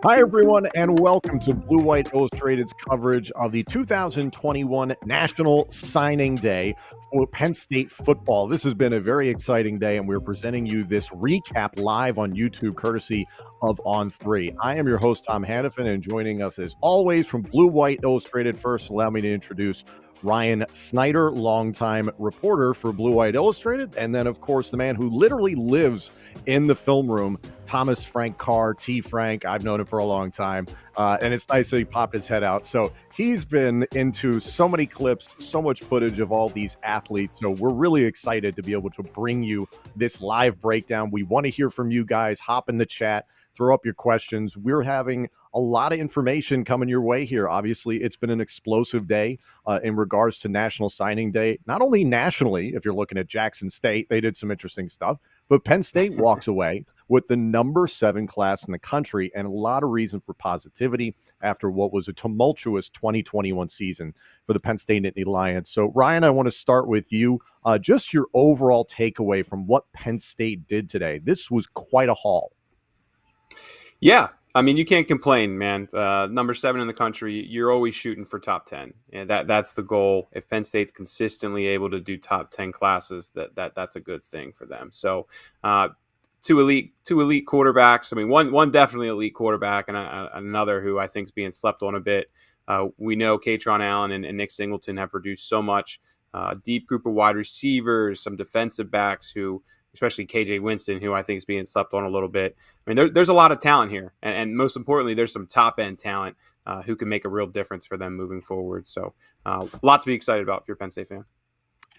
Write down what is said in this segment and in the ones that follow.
Hi, everyone, and welcome to Blue White Illustrated's coverage of the 2021 National Signing Day for Penn State football. This has been a very exciting day, and we're presenting you this recap live on YouTube, courtesy of On3. I am your host, Tom Hannifan, and joining us as always from Blue White Illustrated. First, allow me to introduce Ryan Snyder, longtime reporter for Blue White Illustrated, and then, of course, the man who literally lives in the film room, Thomas Frank Carr, T. Frank. I've known him for a long time, and it's nice that he popped his head out. So he's been into so many clips, so much footage of all these athletes. So we're really excited to be able to bring you this live breakdown. We want to hear from you guys. Hop in the chat, throw up your questions. We're having a lot of information coming your way here. Obviously, it's been an explosive day in regards to National Signing Day. Not only nationally, if you're looking at Jackson State, they did some interesting stuff, but Penn State walks away with the number 7 class in the country, and a lot of reason for positivity after what was a tumultuous 2021 season for the Penn State Nittany Lions. So, Ryan, I want to start with you. Just your overall takeaway from what Penn State did today. This was quite a haul. Yeah, I mean, you can't complain, man. Number 7 in the country, you're always shooting for top 10. And that's the goal. If Penn State's consistently able to do top 10 classes, that's a good thing for them. So, two elite quarterbacks. I mean, one definitely elite quarterback, and another who I think is being slept on a bit. We know Katron Allen and Nick Singleton have produced so much. Deep group of wide receivers, some defensive backs who, especially KJ Winston, who I think is being slept on a little bit. I mean, there's a lot of talent here. And most importantly, there's some top-end talent who can make a real difference for them moving forward. So a lot to be excited about if you're a Penn State fan.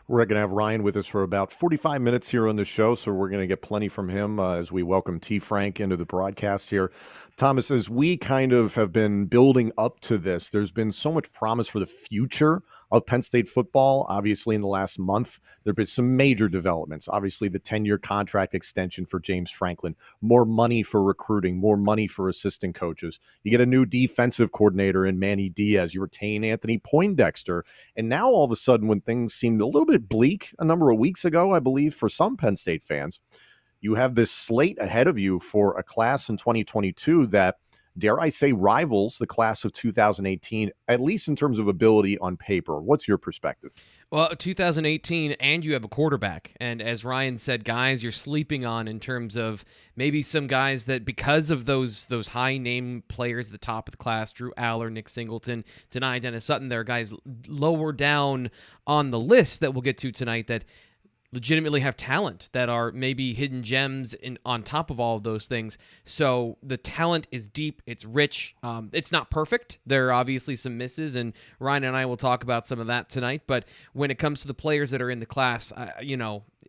We're going to have Ryan with us for about 45 minutes here on the show, so we're going to get plenty from him as we welcome T. Frank into the broadcast here. Thomas, as we kind of have been building up to this, there's been so much promise for the future of Penn State football. Obviously, in the last month, there have been some major developments. Obviously, the 10-year contract extension for James Franklin, more money for recruiting, more money for assistant coaches. You get a new defensive coordinator in Manny Diaz. You retain Anthony Poindexter. And now, all of a sudden, when things seemed a little bit bleak a number of weeks ago, I believe, for some Penn State fans, you have this slate ahead of you for a class in 2022 that, dare I say, rivals the class of 2018, at least in terms of ability on paper. What's your perspective? Well, 2018, and you have a quarterback. And as Ryan said, guys you're sleeping on in terms of maybe some guys that, because of those high-name players at the top of the class, Drew Aller, Nick Singleton, Denai Dennis Sutton, there are guys lower down on the list that we'll get to tonight that legitimately have talent, that are maybe hidden gems on top of all of those things. So the talent is deep, it's rich. It's not perfect. There are obviously some misses, and Ryan and I will talk about some of that tonight. But when it comes to the players that are in the class,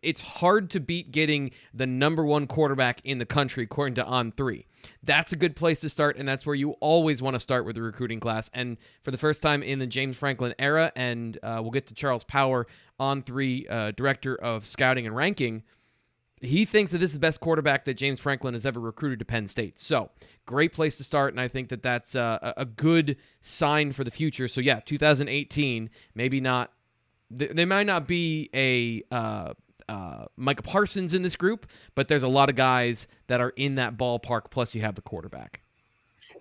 it's hard to beat getting the number 1 quarterback in the country, according to On3. That's a good place to start, and that's where you always want to start with the recruiting class. And for the first time in the James Franklin era, and we'll get to Charles Power, On3 director of scouting and ranking, he thinks that this is the best quarterback that James Franklin has ever recruited to Penn State. So, great place to start, and I think that that's a good sign for the future. So, yeah, 2018, maybe not. They might not be a Micah Parsons in this group, but there's a lot of guys that are in that ballpark, plus you have the quarterback.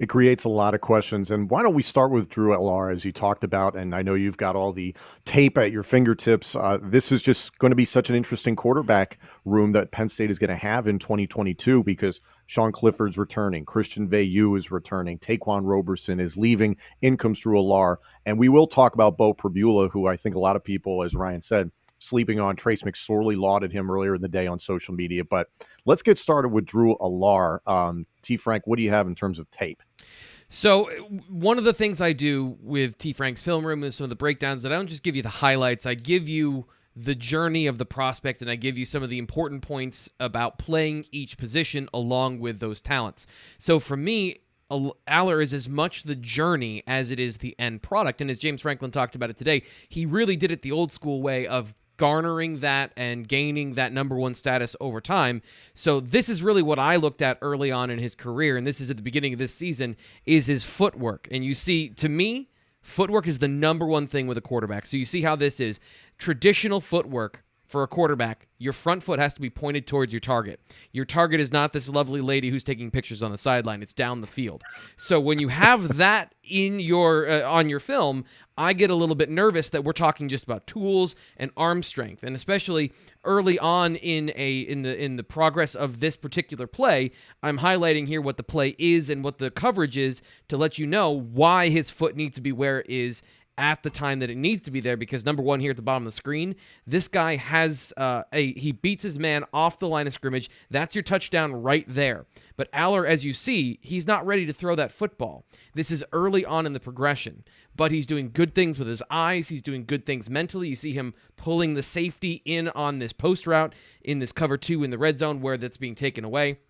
It creates a lot of questions. And why don't we start with Drew Aller, as you talked about, and I know you've got all the tape at your fingertips. This is just going to be such an interesting quarterback room that Penn State is going to have in 2022 because Sean Clifford's returning, Christian Veilleux is returning, Taquan Roberson is leaving, in comes Drew Aller. And we will talk about Bo Pribula, who I think a lot of people, as Ryan said, sleeping on. Trace McSorley lauded him earlier in the day on social media. But let's get started with Drew Aller. T. Frank, what do you have in terms of tape? So one of the things I do with T. Frank's film room is some of the breakdowns that I don't just give you the highlights. I give you the journey of the prospect, and I give you some of the important points about playing each position along with those talents. So for me, Aller is as much the journey as it is the end product. And as James Franklin talked about it today, he really did it the old school way of garnering that and gaining that number 1 status over time. So this is really what I looked at early on in his career, and this is at the beginning of this season, is his footwork. And you see, to me, footwork is the number 1 thing with a quarterback. So you see how this is. Traditional footwork for a quarterback, your front foot has to be pointed towards your target. Your target is not this lovely lady who's taking pictures on the sideline. It's down the field. So when you have that in your on your film, I get a little bit nervous that we're talking just about tools and arm strength, and especially early on in the progress of this particular play, I'm highlighting here what the play is and what the coverage is to let you know why his foot needs to be where it is at the time that it needs to be there, because number one, here at the bottom of the screen, this guy has he beats his man off the line of scrimmage. That's your touchdown right there. But Aller, as you see, he's not ready to throw that football. This is early on in the progression, but he's doing good things with his eyes. He's doing good things mentally. You see him pulling the safety in on this post route in this cover 2 in the red zone where that's being taken away.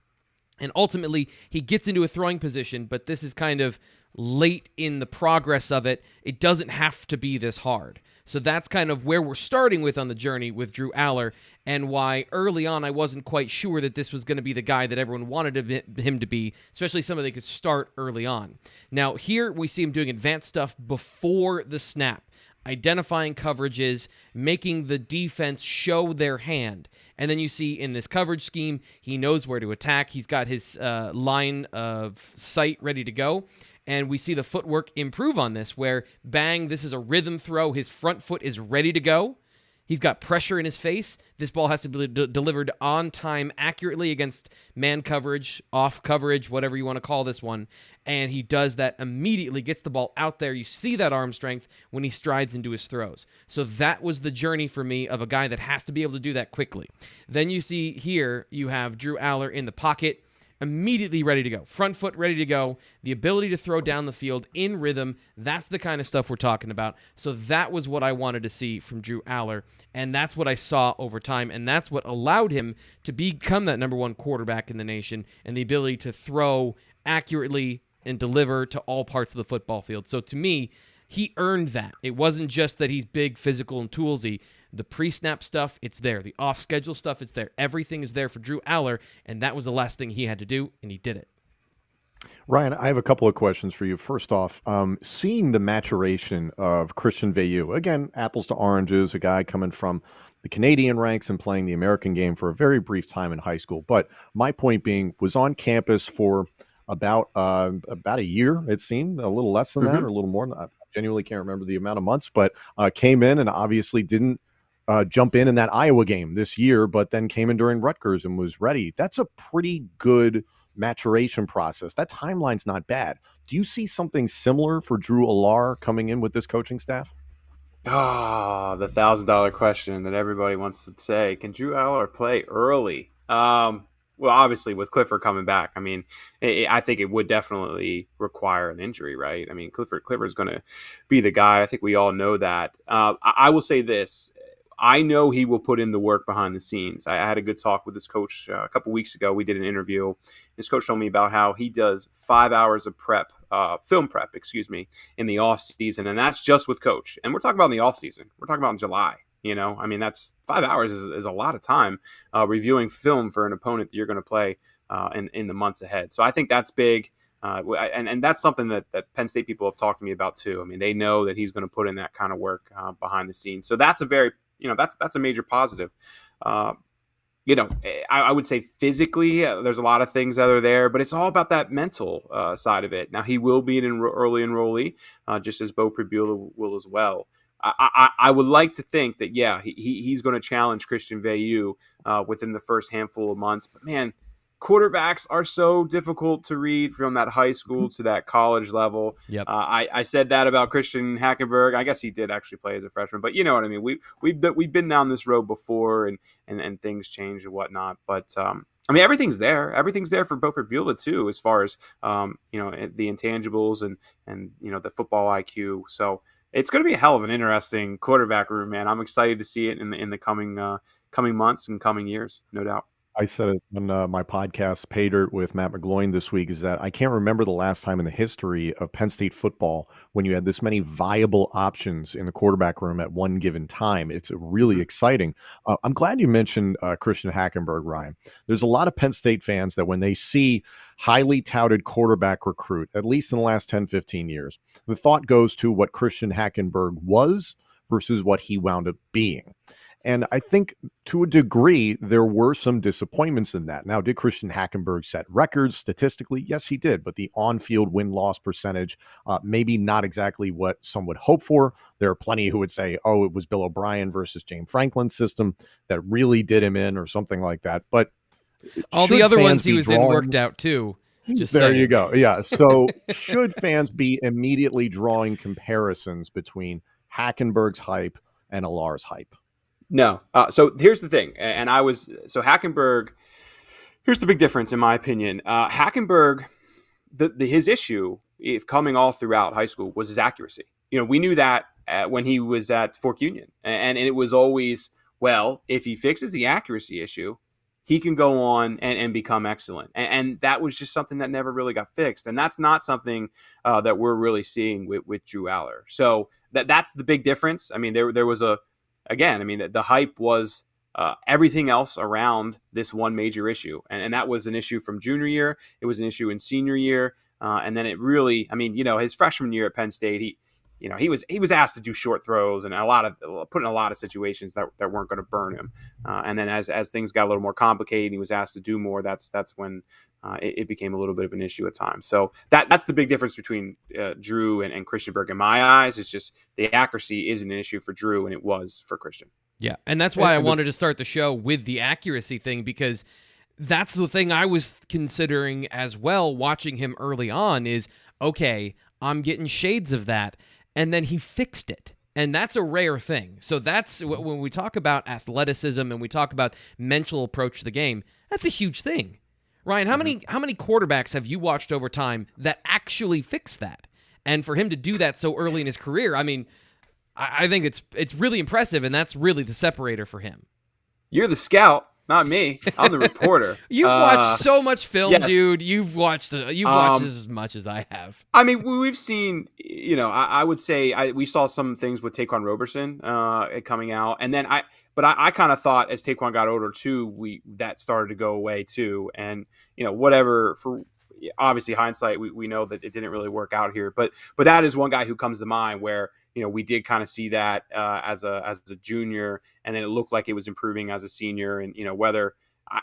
And ultimately, he gets into a throwing position, but this is kind of late in the progress of it. It doesn't have to be this hard. So that's kind of where we're starting with on the journey with Drew Aller, and why early on I wasn't quite sure that this was going to be the guy that everyone wanted him to be, especially somebody that could start early on. Now, here we see him doing advanced stuff before the snap, identifying coverages, making the defense show their hand. And then you see in this coverage scheme, he knows where to attack. He's got his line of sight ready to go. And we see the footwork improve on this, where bang, this is a rhythm throw. His front foot is ready to go. He's got pressure in his face. This ball has to be delivered on time, accurately against man coverage, off coverage, whatever you want to call this one. And he does that immediately, gets the ball out there. You see that arm strength when he strides into his throws. So that was the journey for me of a guy that has to be able to do that quickly. Then you see here, you have Drew Aller in the pocket, immediately ready to go. Front foot ready to go. The ability to throw down the field in rhythm. That's the kind of stuff we're talking about. So that was what I wanted to see from Drew Aller, and that's what I saw over time, and that's what allowed him to become that number 1 quarterback in the nation, and the ability to throw accurately and deliver to all parts of the football field. So to me, he earned that. It wasn't just that he's big, physical, and toolsy. The pre-snap stuff, it's there. The off-schedule stuff, it's there. Everything is there for Drew Aller, and that was the last thing he had to do, and he did it. Ryan, I have a couple of questions for you. First off, seeing the maturation of Christian Veilleux, again, apples to oranges, a guy coming from the Canadian ranks and playing the American game for a very brief time in high school. But my point being, was on campus for about a year, it seemed, a little less than that, or a little more. I genuinely can't remember the amount of months, but came in and obviously didn't jump in that Iowa game this year, but then came in during Rutgers and was ready. That's a pretty good maturation process. That timeline's not bad. Do you see something similar for Drew Aller coming in with this coaching staff? Ah, the $1,000 question that everybody wants to say. Can Drew Aller play early? Well, obviously, with Clifford coming back, I mean, I think it would definitely require an injury, right? I mean, Clifford's going to be the guy. I think we all know that. I will say this. I know he will put in the work behind the scenes. I had a good talk with his coach a couple weeks ago. We did an interview. His coach told me about how he does 5 hours of film prep, in the off season. And that's just with coach. And we're talking about in the off season. We're talking about in July. I mean, that's 5 hours is a lot of time reviewing film for an opponent that you're going to play in the months ahead. So I think that's big. And that's something that Penn State people have talked to me about too. I mean, they know that he's going to put in that kind of work behind the scenes. So that's a very, that's a major positive. I would say physically, there's a lot of things that are there, but it's all about that mental side of it. Now, he will be an early enrollee, just as Beau Pribula will as well. I would like to think that, yeah, he's going to challenge Christian Veilleux within the first handful of months. But, man, quarterbacks are so difficult to read from that high school to that college level. Yep. I said that about Christian Hackenberg. I guess he did actually play as a freshman, but you know what I mean. We've been down this road before, and things change and whatnot. But I mean, everything's there. Everything's there for Beau Pribula too, as far as the intangibles and the football IQ. So it's going to be a hell of an interesting quarterback room, man. I'm excited to see it in the coming months and coming years, no doubt. I said it on my podcast, Pay Dirt with Matt McGloin this week, is that I can't remember the last time in the history of Penn State football when you had this many viable options in the quarterback room at one given time. It's really exciting. I'm glad you mentioned Christian Hackenberg, Ryan. There's a lot of Penn State fans that when they see highly touted quarterback recruit, at least in the last 10, 15 years, the thought goes to what Christian Hackenberg was versus what he wound up being. And I think to a degree, there were some disappointments in that. Now, did Christian Hackenberg set records statistically? Yes, he did. But the on-field win-loss percentage, maybe not exactly what some would hope for. There are plenty who would say, oh, it was Bill O'Brien versus James Franklin's system that really did him in or something like that. But all the other ones he was in worked out too. Just there saying. you go. Yeah. So should fans be immediately drawing comparisons between Hackenberg's hype and Alar's hype? No. So here's the thing. Hackenberg, here's the big difference in my opinion. Hackenberg, his issue is coming all throughout high school was his accuracy. We knew that when he was at Fork Union, and it was always, well, if he fixes the accuracy issue, he can go on and become excellent. And that was just something that never really got fixed. And that's not something that we're really seeing with Drew Aller. So that's the big difference. I mean, there was the hype was everything else around this one major issue. And that was an issue from junior year. It was an issue in senior year. And then it really, his freshman year at Penn State, he was asked to do short throws and put in a lot of situations that weren't going to burn him. And then as things got a little more complicated, he was asked to do more. That's when it became a little bit of an issue at times. So that's the big difference between Drew and Christian Berg in my eyes. It's just the accuracy isn't an issue for Drew, and it was for Christian. Yeah, and that's why I wanted to start the show with the accuracy thing, because that's the thing I was considering as well, watching him early on is, okay, I'm getting shades of that. And then he fixed it. And that's a rare thing. So that's when we talk about athleticism and we talk about mental approach to the game, that's a huge thing. Ryan, how many quarterbacks have you watched over time that actually fixed that? And for him to do that so early in his career, I think it's really impressive, and that's really the separator for him. You're the scout, not me. I'm the reporter. You've watched so much film, yes. Dude. You've watched as much as I have. We've seen, I would say we saw some things with Taquan Roberson coming out, and then I kind of thought as Taquan got older too, that started to go away too, and whatever for. Obviously, hindsight, we know that it didn't really work out here, but that is one guy who comes to mind where we did kind of see that as a junior, and then it looked like it was improving as a senior, and whether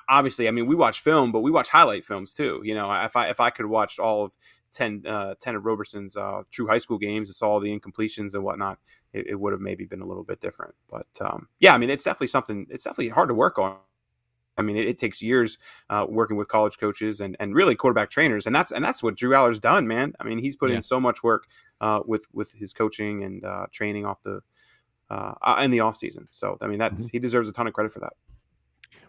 obviously, we watch film, but we watch highlight films too. If I could watch all of 10 of Roberson's true high school games and saw all the incompletions and whatnot, it would have maybe been a little bit different. But it's definitely something. It's definitely hard to work on. It takes years working with college coaches and really quarterback trainers, and that's what Drew Aller's done, man. He's put in so much work with his coaching and training off in the off season. So he deserves a ton of credit for that.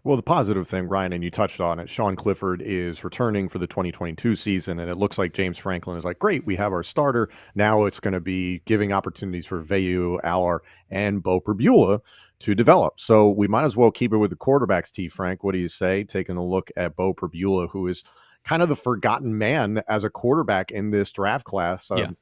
Well, the positive thing, Ryan, and you touched on it, Sean Clifford is returning for the 2022 season, and it looks like James Franklin is like, great, we have our starter. Now it's going to be giving opportunities for Veyu, Aller, and Bo Perbula to develop. So we might as well keep it with the quarterbacks, T. Frank. What do you say? Taking a look at Bo Perbula, who is kind of the forgotten man as a quarterback in this recruiting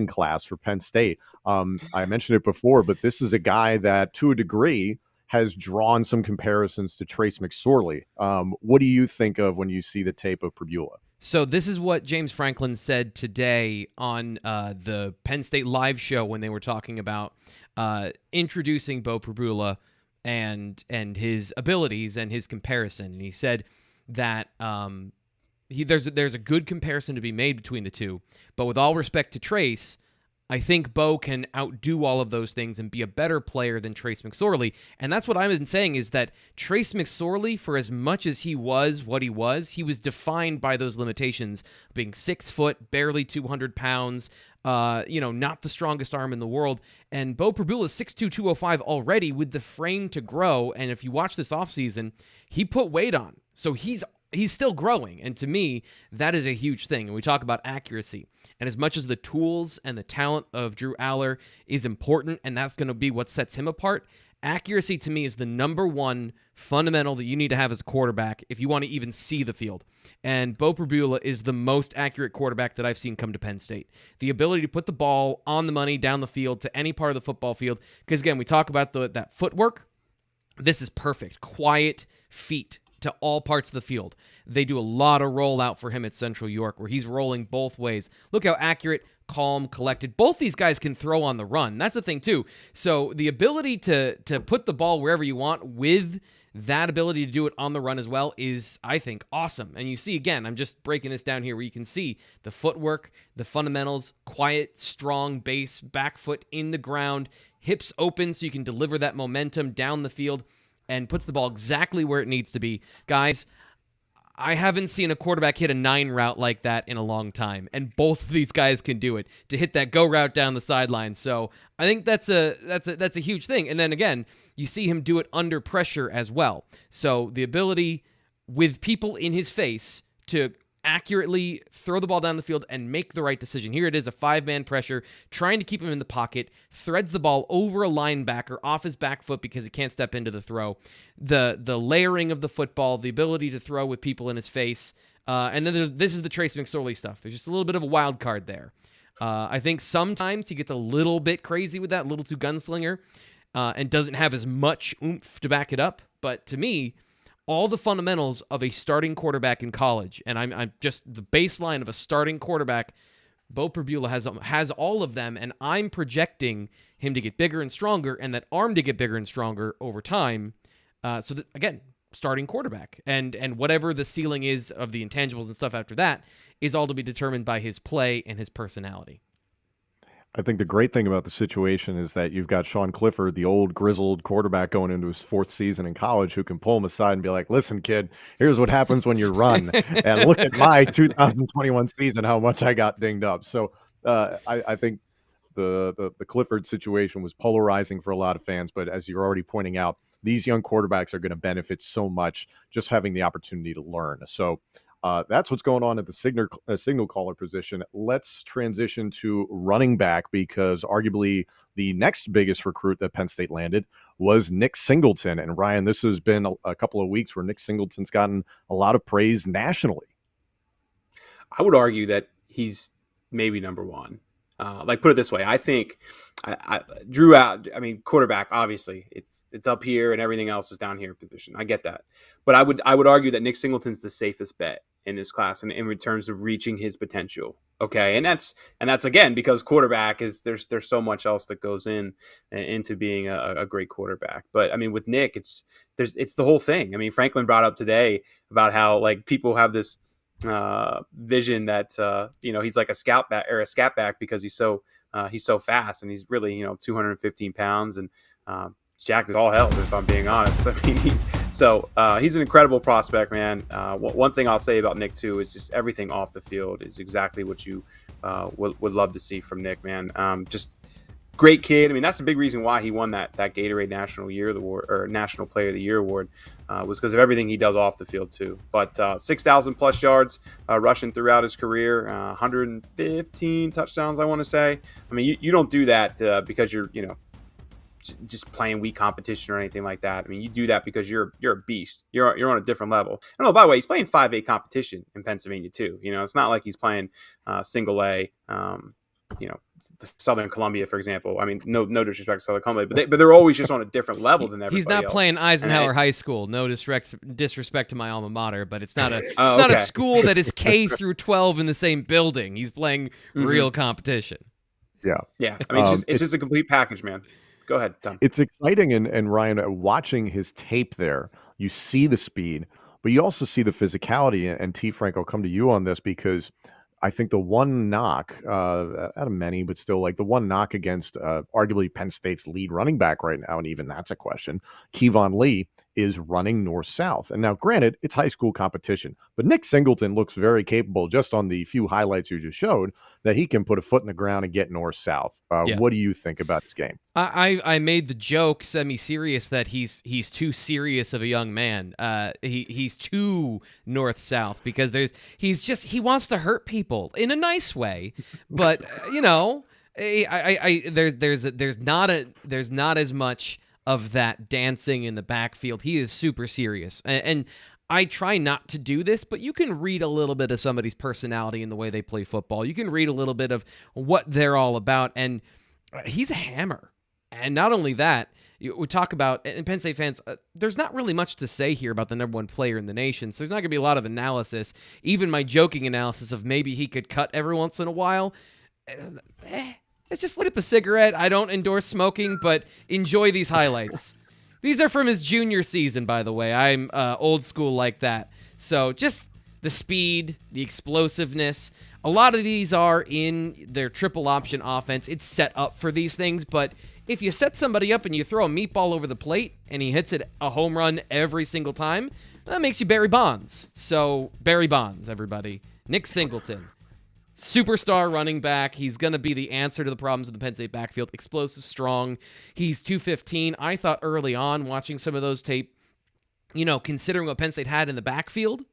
class for Penn State. I mentioned it before, but this is a guy that, to a degree, has drawn some comparisons to Trace McSorley. What do you think of when you see the tape of Perbula? So this is what James Franklin said today on the Penn State live show when they were talking about introducing Bo Perbula and his abilities and his comparison. And he said that there's a good comparison to be made between the two. But with all respect to Trace, I think Bo can outdo all of those things and be a better player than Trace McSorley. And that's what I've been saying is that Trace McSorley, for as much as he was what he was defined by those limitations, being 6 foot, barely 200 pounds, not the strongest arm in the world. And Bo Perbula is 6'2", 205 already with the frame to grow. And if you watch this offseason, he put weight on. So he's still growing, and to me, that is a huge thing. And we talk about accuracy. And as much as the tools and the talent of Drew Aller is important, and that's going to be what sets him apart, accuracy to me is the number one fundamental that you need to have as a quarterback if you want to even see the field. And Bo Perbula is the most accurate quarterback that I've seen come to Penn State. The ability to put the ball on the money down the field to any part of the football field, because again, we talk about that footwork. This is perfect. Quiet feet. to all parts of the field. They do a lot of rollout for him at Central York, where he's rolling both ways. Look how accurate, calm, collected. Both these guys can throw on the run. That's the thing, too. So the ability to put the ball wherever you want with that ability to do it on the run as well is, I think, awesome. And you see, again, I'm just breaking this down here where you can see the footwork, the fundamentals, quiet, strong base, back foot in the ground, hips open so you can deliver that momentum down the field, and puts the ball exactly where it needs to be. Guys, I haven't seen a quarterback hit a 9 route like that in a long time, and both of these guys can do it, to hit that go route down the sideline. So I think that's a huge thing. And then again, you see him do it under pressure as well. So the ability with people in his face to accurately throw the ball down the field and make the right decision. Here it is, a 5-man pressure, trying to keep him in the pocket, threads the ball over a linebacker off his back foot because he can't step into the throw. The layering of the football, the ability to throw with people in his face, and then this is the Trace McSorley stuff. There's just a little bit of a wild card there. I think sometimes he gets a little bit crazy with that, a little too gunslinger, and doesn't have as much oomph to back it up. But to me, all the fundamentals of a starting quarterback in college, and I'm just the baseline of a starting quarterback, Bo Perbula has all of them, and I'm projecting him to get bigger and stronger, and that arm to get bigger and stronger over time. So that, again, starting quarterback, and whatever the ceiling is of the intangibles and stuff after that is all to be determined by his play and his personality. I think the great thing about the situation is that you've got Sean Clifford, the old grizzled quarterback going into his 4th season in college, who can pull him aside and be like, listen, kid, here's what happens when you run. And look at my 2021 season, how much I got dinged up. So I think the Clifford situation was polarizing for a lot of fans. But as you're already pointing out, these young quarterbacks are going to benefit so much just having the opportunity to learn. So that's what's going on at the signal caller position. Let's transition to running back, because arguably the next biggest recruit that Penn State landed was Nick Singleton. And Ryan, this has been a couple of weeks where Nick Singleton's gotten a lot of praise nationally. I would argue that he's maybe number one. Put it this way, I think I drew out. I mean, quarterback, obviously, it's up here and everything else is down here position. I get that, but I would argue that Nick Singleton's the safest bet in this class, and in terms of reaching his potential. Okay, and that's again because quarterback is there's so much else that goes into being a great quarterback. But I mean, with Nick, it's the whole thing. I mean, Franklin brought up today about how like people have this vision that he's like a scout back or a scat back because he's so fast, and he's really 215 pounds and jacked as all hell, if I'm being honest. I mean, he's an incredible prospect, man. One thing I'll say about Nick too is just everything off the field is exactly what you would love to see from Nick, man. Just great kid. I mean, that's a big reason why he won that Gatorade National Year Award or National Player of the Year award, was because of everything he does off the field too. But 6,000 plus yards rushing throughout his career, 115 touchdowns, I want to say. I mean, you don't do that because you're just playing weak competition or anything like that. I mean, you do that because you're a beast. You're on a different level. And oh, by the way, he's playing 5A competition in Pennsylvania too. It's not like he's playing single A. Southern Columbia, for example. I mean, no disrespect to Southern Columbia, but they're always just on a different level than everybody else. He's not else. playing Eisenhower High School. No disrespect to my alma mater, but it's not not a school that is K through 12 in the same building. He's playing real competition. Yeah. I mean, it's just a complete package, man. Go ahead, Tom. It's exciting, and Ryan, watching his tape there, you see the speed, but you also see the physicality. And T. Frank, I'll come to you on this, because I think the one knock, out of many, but still, like the one knock against arguably Penn State's lead running back right now, and even that's a question, Kevon Lee, is running north-south. And now, granted, it's high school competition, but Nick Singleton looks very capable, just on the few highlights you just showed, that he can put a foot in the ground and get north-south. What do you think about his game? I made the joke semi-serious that he's too serious of a young man. He's too north-south because he wants to hurt people in a nice way, but there's not as much of that dancing in the backfield. He is super serious, and I try not to do this, but you can read a little bit of somebody's personality in the way they play football. You can read a little bit of what they're all about, and he's a hammer. And not only that, we talk about, and Penn State fans, there's not really much to say here about the number one player in the nation, so there's not going to be a lot of analysis. Even my joking analysis of maybe he could cut every once in a while. Let's just lit up a cigarette. I don't endorse smoking, but enjoy these highlights. These are from his junior season, by the way. I'm old school like that. So just the speed, the explosiveness. A lot of these are in their triple option offense. It's set up for these things, but if you set somebody up and you throw a meatball over the plate and he hits it a home run every single time, that makes you Barry Bonds. So Barry Bonds, everybody. Nick Singleton. Superstar running back. He's going to be the answer to the problems of the Penn State backfield. Explosive, strong. He's 215. I thought early on, watching some of those tape, considering what Penn State had in the backfield,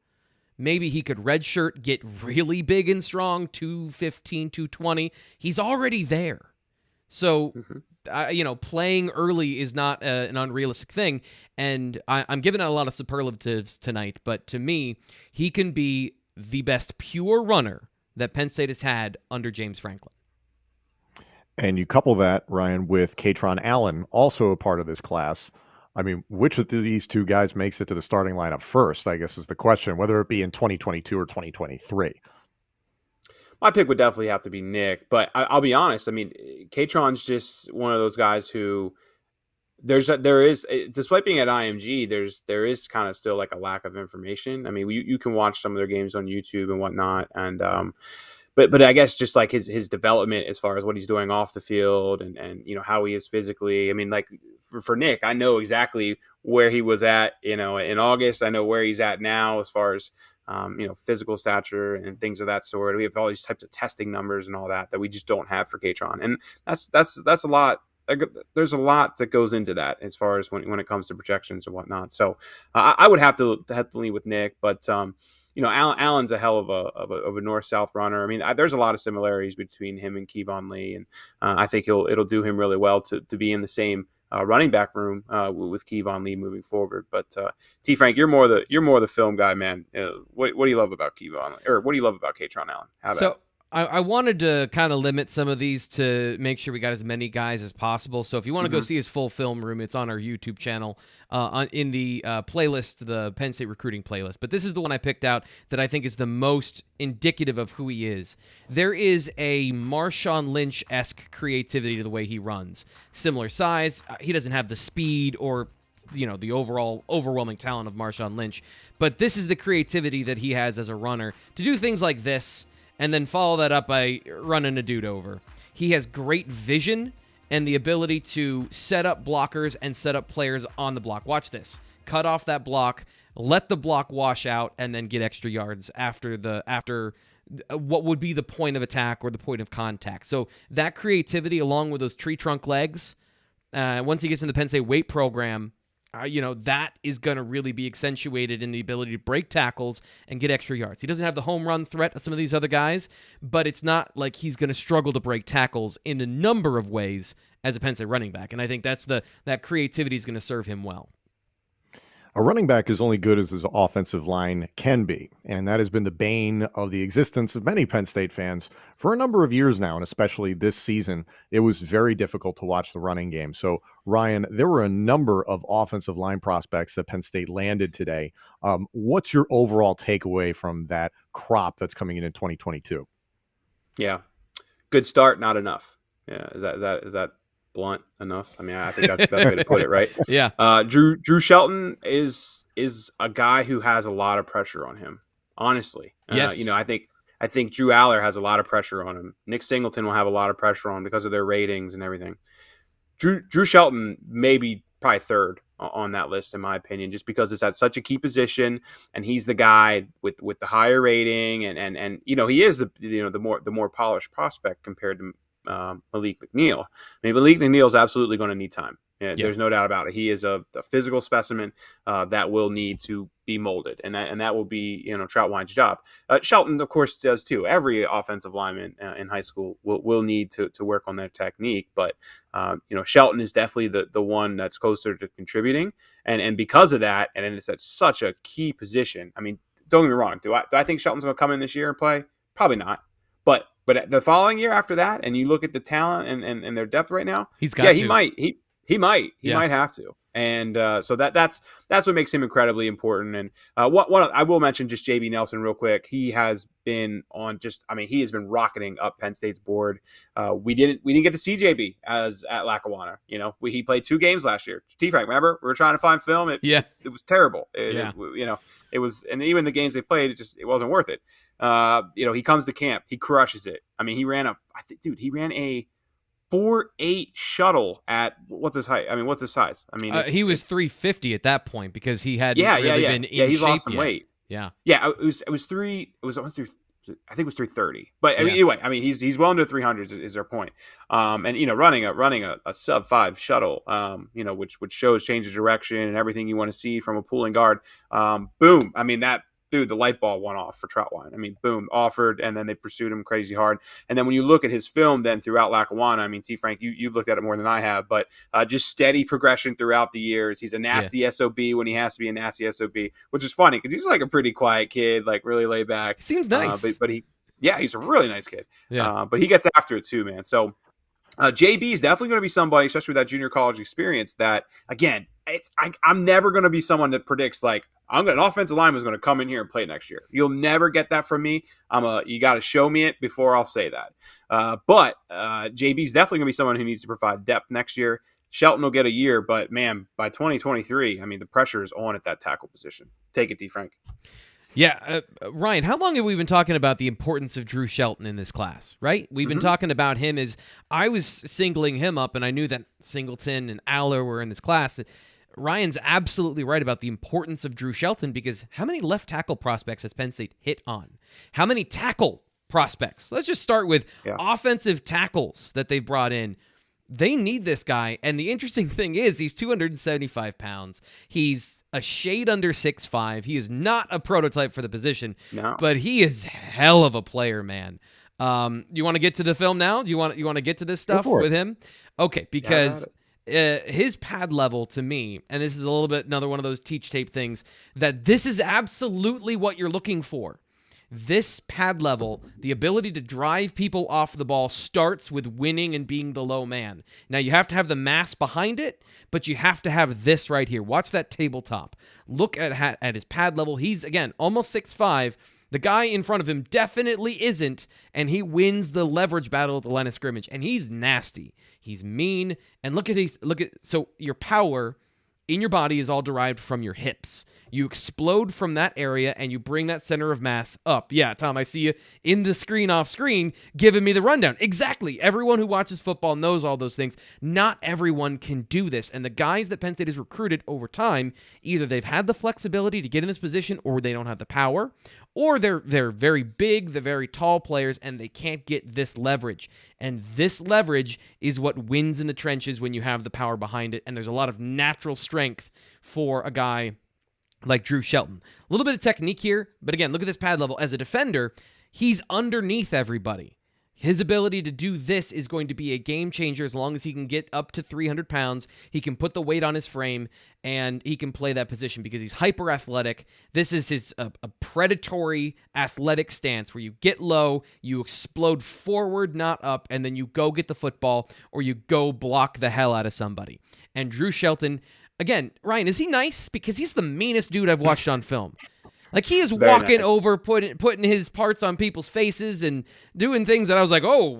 maybe he could redshirt, get really big and strong, 215, 220. He's already there. So, playing early is not an unrealistic thing. And I'm giving out a lot of superlatives tonight, but to me, he can be the best pure runner that Penn State has had under James Franklin. And you couple that, Ryan, with Katron Allen, also a part of this class. I mean, which of these two guys makes it to the starting lineup first, I guess is the question, whether it be in 2022 or 2023. My pick would definitely have to be Nick, but I'll be honest. I mean, Katron's just one of those guys who there is, despite being at IMG, there is kind of still like a lack of information. I mean, you can watch some of their games on YouTube and whatnot, and but I guess just like his development as far as what he's doing off the field and how he is physically. I mean, like for Nick, I know exactly where he was at, in August. I know where he's at now as far as physical stature and things of that sort. We have all these types of testing numbers and all that we just don't have for Katron, and that's a lot. There's a lot that goes into that as far as when it comes to projections and whatnot. So I would have to lean with Nick, but Allen's a hell of a north-south runner. I mean, there's a lot of similarities between him and Kevon Lee, and I think it'll do him really well to be in the same running back room with Kevon Lee moving forward. But T. Frank, you're more the film guy, man. What do you love about Kevon, or what do you love about Katron Allen? I wanted to kind of limit some of these to make sure we got as many guys as possible. So if you want to go see his full film room, it's on our YouTube channel in the playlist, the Penn State recruiting playlist. But this is the one I picked out that I think is the most indicative of who he is. There is a Marshawn Lynch-esque creativity to the way he runs. Similar size. He doesn't have the speed or the overall overwhelming talent of Marshawn Lynch. But this is the creativity that he has as a runner to do things like this, and then follow that up by running a dude over. He has great vision and the ability to set up blockers and set up players on the block. Watch this. Cut off that block, let the block wash out, and then get extra yards after what would be the point of attack or the point of contact. So that creativity, along with those tree trunk legs, once he gets in the Penn State weight program, that is going to really be accentuated in the ability to break tackles and get extra yards. He doesn't have the home run threat of some of these other guys, but it's not like he's going to struggle to break tackles in a number of ways as a Penn State running back. And I think that creativity is going to serve him well. A running back is only good as his offensive line can be, and that has been the bane of the existence of many Penn State fans for a number of years now, and especially this season. It was very difficult to watch the running game. So, Ryan, there were a number of offensive line prospects that Penn State landed today. What's your overall takeaway from that crop that's coming in 2022? Yeah, good start, not enough. Yeah, is that blunt enough? I mean, I think that's the best way to put it, right? Yeah. Drew Shelton is a guy who has a lot of pressure on him, honestly. Yes. I think Drew Aller has a lot of pressure on him. Nick Singleton will have a lot of pressure on him because of their ratings and everything. Drew Shelton may be probably third on that list, in my opinion, just because it's at such a key position, and he's the guy with the higher rating, and he is the more polished prospect compared to Malik McNeil. I mean, Malik McNeil is absolutely going to need time. Yeah, there's no doubt about it. He is a physical specimen that will need to be molded, and that will be Troutwine's job. Shelton, of course, does too. Every offensive lineman in high school will need to work on their technique, but Shelton is definitely the one that's closer to contributing, and because of that, and it's at such a key position. I mean, don't get me wrong. Do I think Shelton's going to come in this year and play? Probably not, but But the following year after that, and you look at the talent and their depth right now, he's got he might have to. And so that's what makes him incredibly important. And what I will mention just JB Nelson real quick. He has been he has been rocketing up Penn State's board. We didn't get to see JB at Lackawanna. He played 2 games last year. T Frank, remember we were trying to find film. It was terrible. It was, and even the games they played, it wasn't worth it. He comes to camp, he crushes it. I mean, he ran a 4.8 shuttle at what's his height? I mean, what's his size? I mean, he was 350 at that point because he hadn't been in he's shape lost some yet. weight. Yeah. It was 330. But anyway, I mean, he's well into 300s is their point. And running a sub 5 shuttle, which shows change of direction and everything you want to see from a pulling guard. Boom. I mean, the light bulb went off for Troutwine. I mean, boom, offered, and then they pursued him crazy hard. And then when you look at his film then throughout Lackawanna, I mean, T. Frank, you've looked at it more than I have, but just steady progression throughout the years. He's a nasty SOB when he has to be a nasty SOB, which is funny because he's like a pretty quiet kid, like really laid back. Seems nice. But he's a really nice kid. Yeah. But he gets after it too, man. So JB is definitely going to be somebody, especially with that junior college experience, that, again, I'm never going to be someone that predicts, like, an offensive lineman is going to come in here and play next year. You'll never get that from me. You got to show me it before I'll say that. But JB is definitely going to be someone who needs to provide depth next year. Shelton will get a year, but, man, by 2023, I mean, the pressure is on at that tackle position. Take it, D. Frank. Yeah, Ryan, how long have we been talking about the importance of Drew Shelton in this class, right? We've been talking about him as I was singling him up, and I knew that Singleton and Aller were in this class. Ryan's absolutely right about the importance of Drew Shelton because how many left tackle prospects has Penn State hit on? How many tackle prospects? Let's just start with offensive tackles that they've brought in. They need this guy, and the interesting thing is he's 275 pounds. He's a shade under 6'5". He is not a prototype for the position, but he is hell of a player, man. You want to get to the film now? Do you want to get to this stuff with him? Okay, because his pad level to me, and this is a little bit another one of those teach tape things, that this is absolutely what you're looking for. This pad level, the ability to drive people off the ball, starts with winning and being the low man. Now, you have to have the mass behind it, but you have to have this right here. Watch that tabletop. Look at his pad level. He's, again, almost 6'5". The guy in front of him definitely isn't, and he wins the leverage battle at the line of scrimmage. And he's nasty. He's mean. And so your power in your body is all derived from your hips. You explode from that area and you bring that center of mass up. Yeah, Tom, I see you in the screen off screen giving me the rundown. Exactly. Everyone who watches football knows all those things. Not everyone can do this. And the guys that Penn State has recruited over time, either they've had the flexibility to get in this position or they don't have the power, or they're very big, they're very tall players, and they can't get this leverage. And this leverage is what wins in the trenches when you have the power behind it. And there's a lot of natural strength for a guy like Drew Shelton. A little bit of technique here, but again, look at this pad level. As a defender, he's underneath everybody. His ability to do this is going to be a game changer as long as he can get up to 300 pounds. He can put the weight on his frame, and he can play that position because he's hyper athletic. This is his a predatory athletic stance where you get low, you explode forward, not up, and then you go get the football or you go block the hell out of somebody. And Drew Shelton, again, Ryan, is he nice? Because he's the meanest dude I've watched on film. Like, he is very walking nice over, putting his parts on people's faces and doing things that I was like, oh,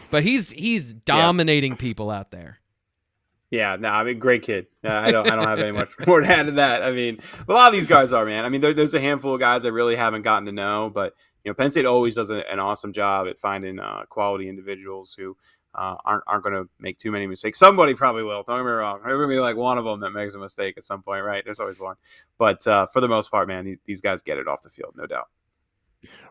But he's dominating people out there. Yeah, no, I mean, great kid. I don't have any much more to add to that. I mean, a lot of these guys are, man. I mean, there's a handful of guys I really haven't gotten to know, but Penn State always does an awesome job at finding quality individuals who aren't going to make too many mistakes. Somebody probably will. Don't get me wrong. There's going to be like one of them that makes a mistake at some point, right? There's always one. But for the most part, man, these guys get it off the field, no doubt.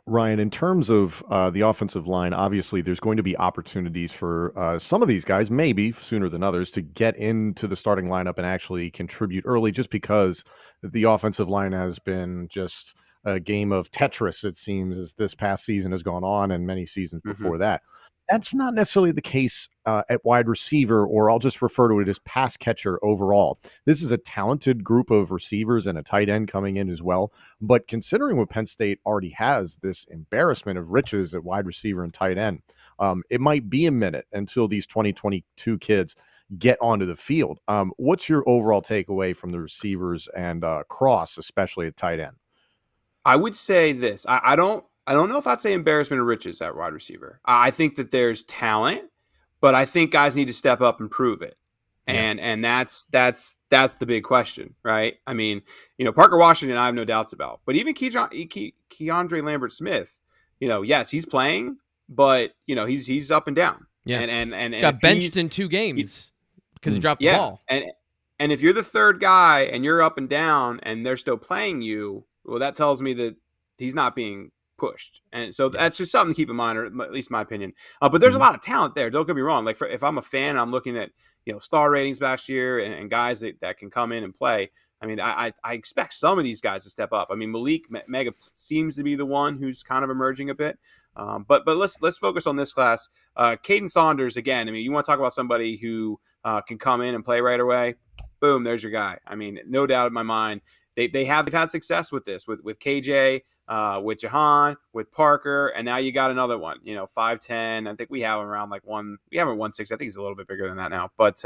Ryan, in terms of the offensive line, obviously there's going to be opportunities for some of these guys, maybe sooner than others, to get into the starting lineup and actually contribute early just because the offensive line has been just a game of Tetris, it seems, as this past season has gone on and many seasons before that. That's not necessarily the case at wide receiver, or I'll just refer to it as pass catcher overall. This is a talented group of receivers and a tight end coming in as well. But considering what Penn State already has, this embarrassment of riches at wide receiver and tight end, it might be a minute until these 2022 kids get onto the field. What's your overall takeaway from the receivers and Cross, especially at tight end? I would say this. I don't know if I'd say embarrassment of riches at wide receiver. I think that there's talent, but I think guys need to step up and prove it. Yeah. And that's the big question, right? I mean, Parker Washington, I have no doubts about. But even Keandre Lambert-Smith, yes, he's playing, but he's up and down. Yeah. And got benched in 2 games because he dropped the ball. And if you're the third guy and you're up and down and they're still playing you, well, that tells me that he's not being pushed. And so that's just something to keep in mind, or at least my opinion. But there's a lot of talent there. Don't get me wrong. Like if I'm a fan, I'm looking at star ratings last year and guys that can come in and play. I mean, I expect some of these guys to step up. I mean, Malik Mega seems to be the one who's kind of emerging a bit. But let's focus on this class. Caden Saunders, again, I mean, you want to talk about somebody who can come in and play right away. Boom, there's your guy. I mean, no doubt in my mind. They've had success with this, with KJ, with Jahan, with Parker, and now you got another one, 5'10". I think we have him around we have him 1.6. I think he's a little bit bigger than that now. But,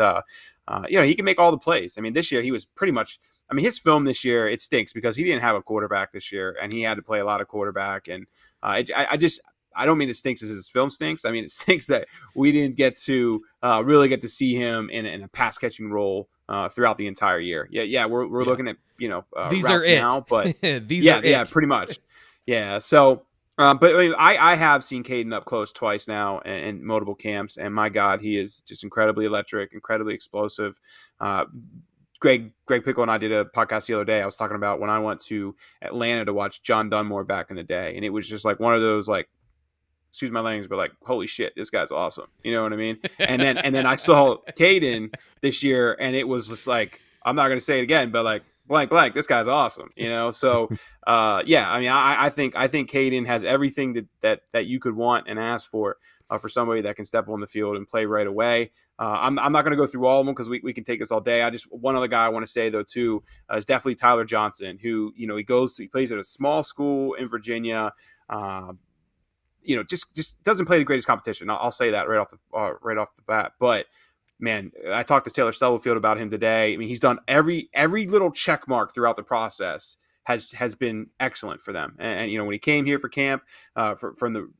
he can make all the plays. I mean, this year he was pretty much – I mean, his film this year, it stinks because he didn't have a quarterback this year, and he had to play a lot of quarterback. And I don't mean it stinks as his film stinks. I mean, it stinks that we didn't get to really get to see him in a pass-catching role throughout the entire year. We're looking at these routes are it now, but these are it. pretty much. Yeah. So, but I mean, I have seen Caden up close twice now in multiple camps, and my God, he is just incredibly electric, incredibly explosive. Greg Pickle and I did a podcast the other day. I was talking about when I went to Atlanta to watch John Dunmore back in the day, and it was just like one of those excuse my language, but holy shit, this guy's awesome. You know what I mean? And then I saw Caden this year, and it was just I'm not going to say it again, but blank, this guy's awesome. So I mean, I think Caden has everything that you could want and ask for somebody that can step on the field and play right away. I'm not going to go through all of them because we can take this all day. One other guy I want to say though too is definitely Tyler Johnson, who he plays at a small school in Virginia. Just doesn't play the greatest competition. I'll say that right off the bat. But man, I talked to Taylor Stubblefield about him today. I mean, he's done every little check mark throughout the process has been excellent for them. And when he came here for camp, from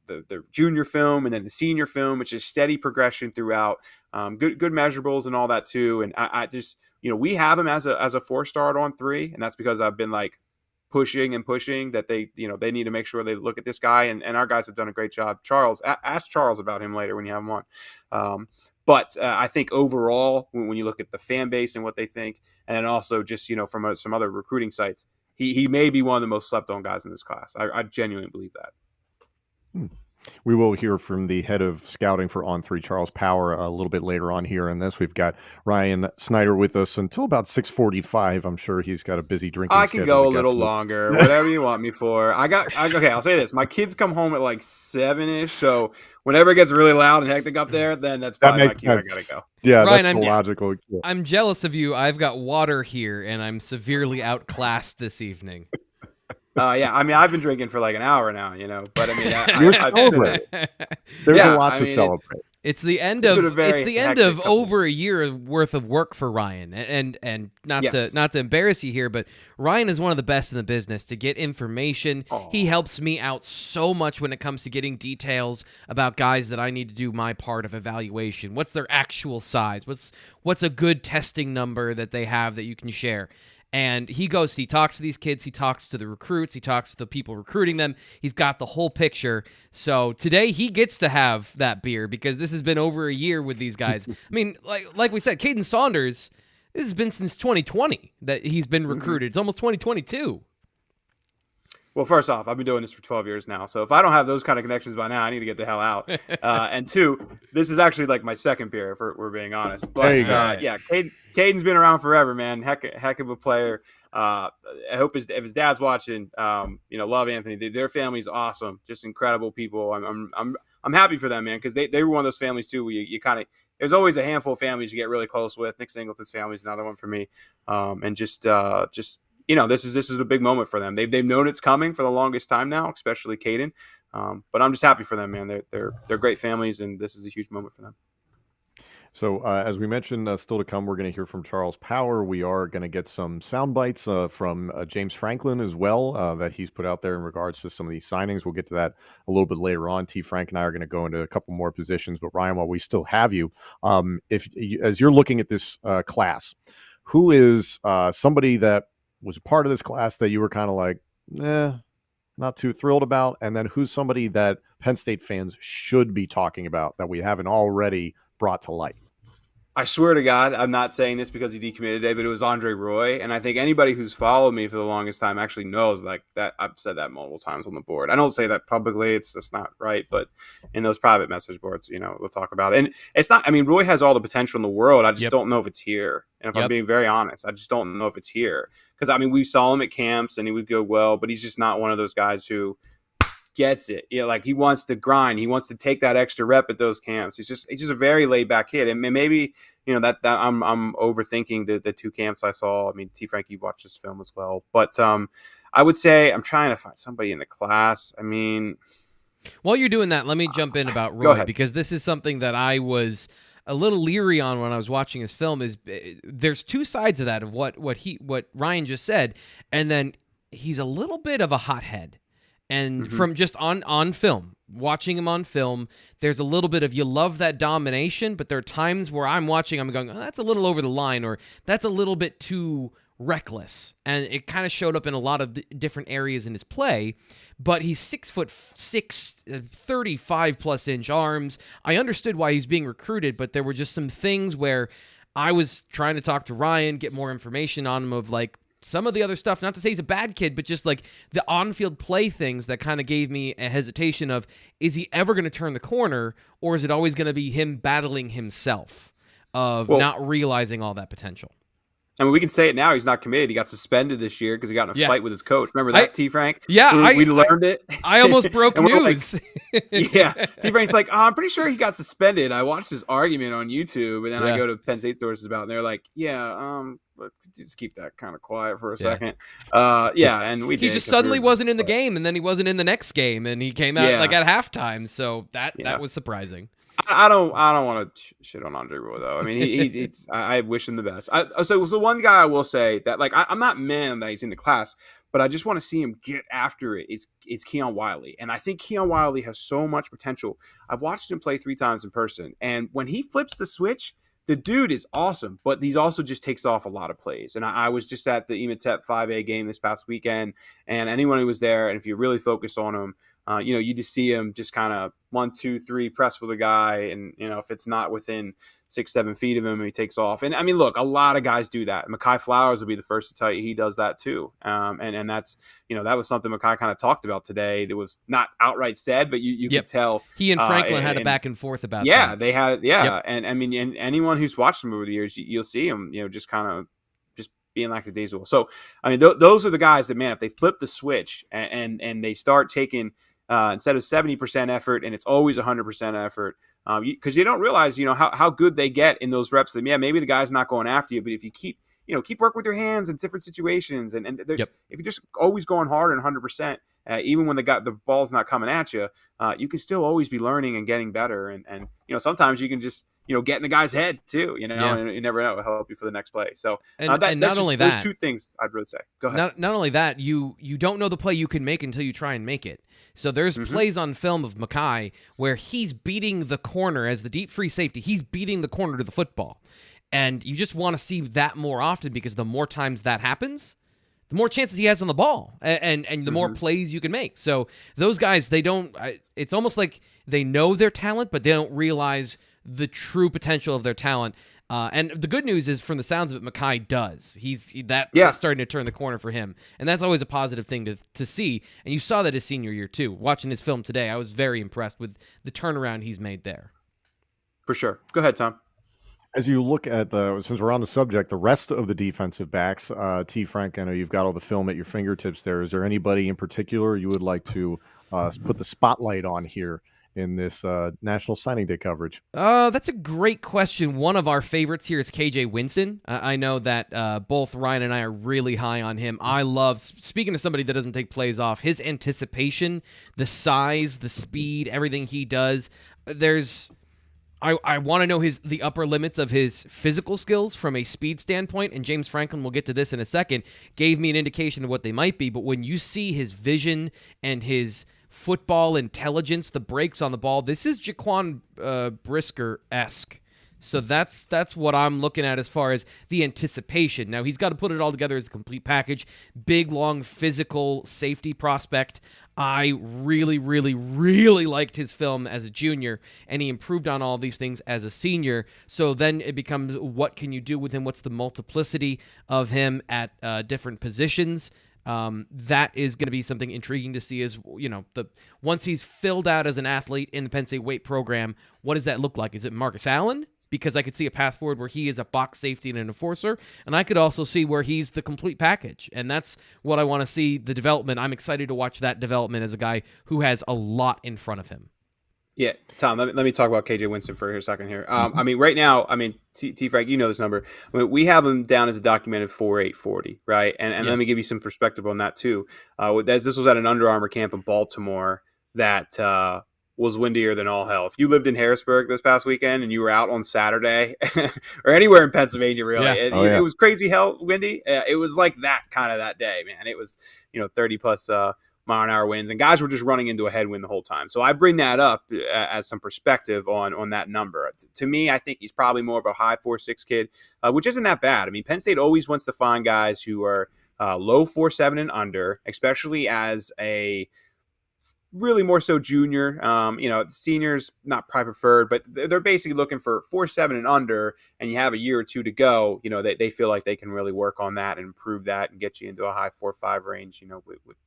the junior film and then the senior film, it's just steady progression throughout. Good measurables and all that too. And I just we have him as a 4-star on 3, and that's because I've been pushing that they need to make sure they look at this guy, and our guys have done a great job. Charles, ask Charles about him later when you have him on. But I think overall, when you look at the fan base and what they think, and then also just from some other recruiting sites, he may be one of the most slept on guys in this class. I genuinely believe that. We will hear from the head of scouting for On 3, Charles Power, a little bit later on here in this. We've got Ryan Snyder with us until about 6:45. I'm sure he's got a busy drinking schedule. I can go a little longer, whatever you want me for. Okay, I'll say this. My kids come home at 7-ish, so whenever it gets really loud and hectic up there, then that's probably my cue. I gotta go. Yeah, Ryan, that's the logical. I'm jealous of you. I've got water here, and I'm severely outclassed this evening. I mean, I've been drinking for an hour now, but I mean, you're celebrating. There's a lot to celebrate. It's the end of over a year worth of work for Ryan, and not to embarrass you here, but Ryan is one of the best in the business to get information. Aww. He helps me out so much when it comes to getting details about guys that I need to do my part of evaluation. What's their actual size? What's a good testing number that they have that you can share? And he talks to these kids, he talks to the recruits, he talks to the people recruiting them. He's got the whole picture. So today he gets to have that beer because this has been over a year with these guys. I mean, like we said, Caden Saunders, this has been since 2020 that he's been recruited. It's almost 2022. Well, first off, I've been doing this for 12 years now. So if I don't have those kind of connections by now, I need to get the hell out. And 2, this is actually my second beer, if we're being honest. But Caden's been around forever, man. Heck of a player. I hope if his dad's watching, love Anthony. Their family's awesome, just incredible people. I'm happy for them, man, because they were one of those families too where you kind of, there's always a handful of families you get really close with. Nick Singleton's family is another one for me, and just this is a big moment for them. They've known it's coming for the longest time now, especially Caden. But I'm just happy for them, man. They're great families, and this is a huge moment for them. So, as we mentioned, still to come, we're going to hear from Charles Power. We are going to get some sound bites from James Franklin as well that he's put out there in regards to some of these signings. We'll get to that a little bit later on. T. Frank and I are going to go into a couple more positions. But Ryan, while we still have you, as you're looking at this class, who is somebody that was a part of this class that you were kind of like, not too thrilled about? And then who's somebody that Penn State fans should be talking about that we haven't already brought to light? I swear to God, I'm not saying this because he decommitted today, but it was Andre Roy. And I think anybody who's followed me for the longest time actually knows like that. I've said that multiple times on the board. I don't say that publicly. It's just not right. But in those private message boards, we'll talk about it. And it's not, Roy has all the potential in the world. I just don't know if it's here. And if I'm being very honest, I just don't know if it's here. Because, we saw him at camps and he would go well, but he's just not one of those guys who gets it. Like he wants to grind. He wants to take that extra rep at those camps. He's just a very laid back kid. And maybe, that I'm overthinking the two camps I saw. T. Frank, you've watched this film as well. But I would say I'm trying to find somebody in the class. While you're doing that, let me jump in about Roy, because this is something that I was a little leery on when I was watching his film. Is there's two sides of that, of what Ryan just said, and then he's a little bit of a hothead. And from just on film, watching him on film, there's a little bit of, you love that domination, but there are times where I'm watching, I'm going, that's a little over the line, or that's a little bit too reckless. And it kind of showed up in a lot of different areas in his play. But he's 6'6", 35-plus-inch arms. I understood why he's being recruited, but there were just some things where I was trying to talk to Ryan, get more information on him of like, some of the other stuff, not to say he's a bad kid, but just like the on-field play things that kind of gave me a hesitation of, is he ever going to turn the corner, or is it always going to be him battling himself of not realizing all that potential? We can say it now. He's not committed. He got suspended this year because he got in a fight with his coach. Remember that, T. Frank? Yeah. We learned it. I almost broke news. T. Frank's like, I'm pretty sure he got suspended. I watched his argument on YouTube, and then I go to Penn State sources about it, and they're like, let's just keep that kind of quiet for a second. And we did. He just suddenly wasn't in the game, and then he wasn't in the next game, and he came out like at halftime, so that was surprising. I don't want to shit on Andre Roy though. I wish him the best. So one guy I will say that I'm not mad that he's in the class, but I just want to see him get after it. It's Keon Wiley, and I think Keon Wiley has so much potential. I've watched him play 3 times in person, and when he flips the switch, the dude is awesome, but he's also just takes off a lot of plays. And I was just at the Ematep 5A game this past weekend, and anyone who was there, and if you really focus on him, you just see him just kind of 1, 2, 3 press with a guy, and if it's not within 6-7 feet of him, he takes off. And look, a lot of guys do that. Mekhi Flowers will be the first to tell you he does that too. And that's that was something Mekhi kind of talked about today. That was not outright said, but you could tell he and Franklin had a back and forth about. They had and and anyone who's watched them over the years, you'll see him just kind of being lackadaisical. So those are the guys that, man, if they flip the switch and they start taking instead of 70% effort, and it's always 100% effort, because you don't realize how good they get in those reps. That maybe the guy's not going after you, but if you keep working with your hands in different situations, and if you're just always going hard and 100%, even when the ball's not coming at you, you can still always be learning and getting better. And sometimes you can just get in the guy's head too, and you never know, it'll help you for the next play. So those 2 things I'd really say. Go ahead. Not only that, you don't know the play you can make until you try and make it. So there's plays on film of Mekhi where he's beating the corner as the deep free safety. He's beating the corner to the football. And you just want to see that more often, because the more times that happens, the more chances he has on the ball, and the more plays you can make. So those guys, it's almost like they know their talent, but they don't realize the true potential of their talent. And the good news is, from the sounds of it, Mekhi does. He's starting to turn the corner for him. And that's always a positive thing to see. And you saw that his senior year too. Watching his film today, I was very impressed with the turnaround he's made there. For sure. Go ahead, Tom. As you look at since we're on the subject, the rest of the defensive backs, T. Frank, I know you've got all the film at your fingertips there. Is there anybody in particular you would like to put the spotlight on here in this National Signing Day coverage? That's a great question. One of our favorites here is KJ Winston. I know that both Ryan and I are really high on him. I love, speaking of somebody that doesn't take plays off, his anticipation, the size, the speed, everything he does. I want to know the upper limits of his physical skills from a speed standpoint, and James Franklin, we'll get to this in a second, gave me an indication of what they might be. But when you see his vision and his football intelligence, the breaks on the ball, this is Jaquan Brisker-esque. So that's what I'm looking at as far as the anticipation. Now, he's got to put it all together as a complete package. Big, long, physical safety prospect. I really, really, really liked his film as a junior, and he improved on all these things as a senior. So then it becomes, what can you do with him? What's the multiplicity of him at different positions? That is going to be something intriguing to see is, once he's filled out as an athlete in the Penn State weight program, what does that look like? Is it Marcus Allen? Because I could see a path forward where he is a box safety and an enforcer, and I could also see where he's the complete package, and that's what I want to see, the development. I'm excited to watch that development as a guy who has a lot in front of him. Yeah, Tom, let me talk about KJ Winston for a second here. I mean, right now, T. Frank, you know this number. We have him down as a documented 4.840, right? And let me give you some perspective on that, too. This was at an Under Armour camp in Baltimore that was windier than all hell. If you lived in Harrisburg this past weekend and you were out on Saturday or anywhere in Pennsylvania, really, it was crazy hell windy. It was like that day, man. It was, 30 plus mile an hour winds, and guys were just running into a headwind the whole time. So I bring that up as some perspective on that number. To me, I think he's probably more of a high 4.6 kid, which isn't that bad. I mean, Penn State always wants to find guys who are low 4.7 and under, especially as a really more so junior. Seniors not probably preferred, but they're basically looking for 4.7 and under, and you have a year or two to go. They feel like they can really work on that and improve that and get you into a high 4.5 range, with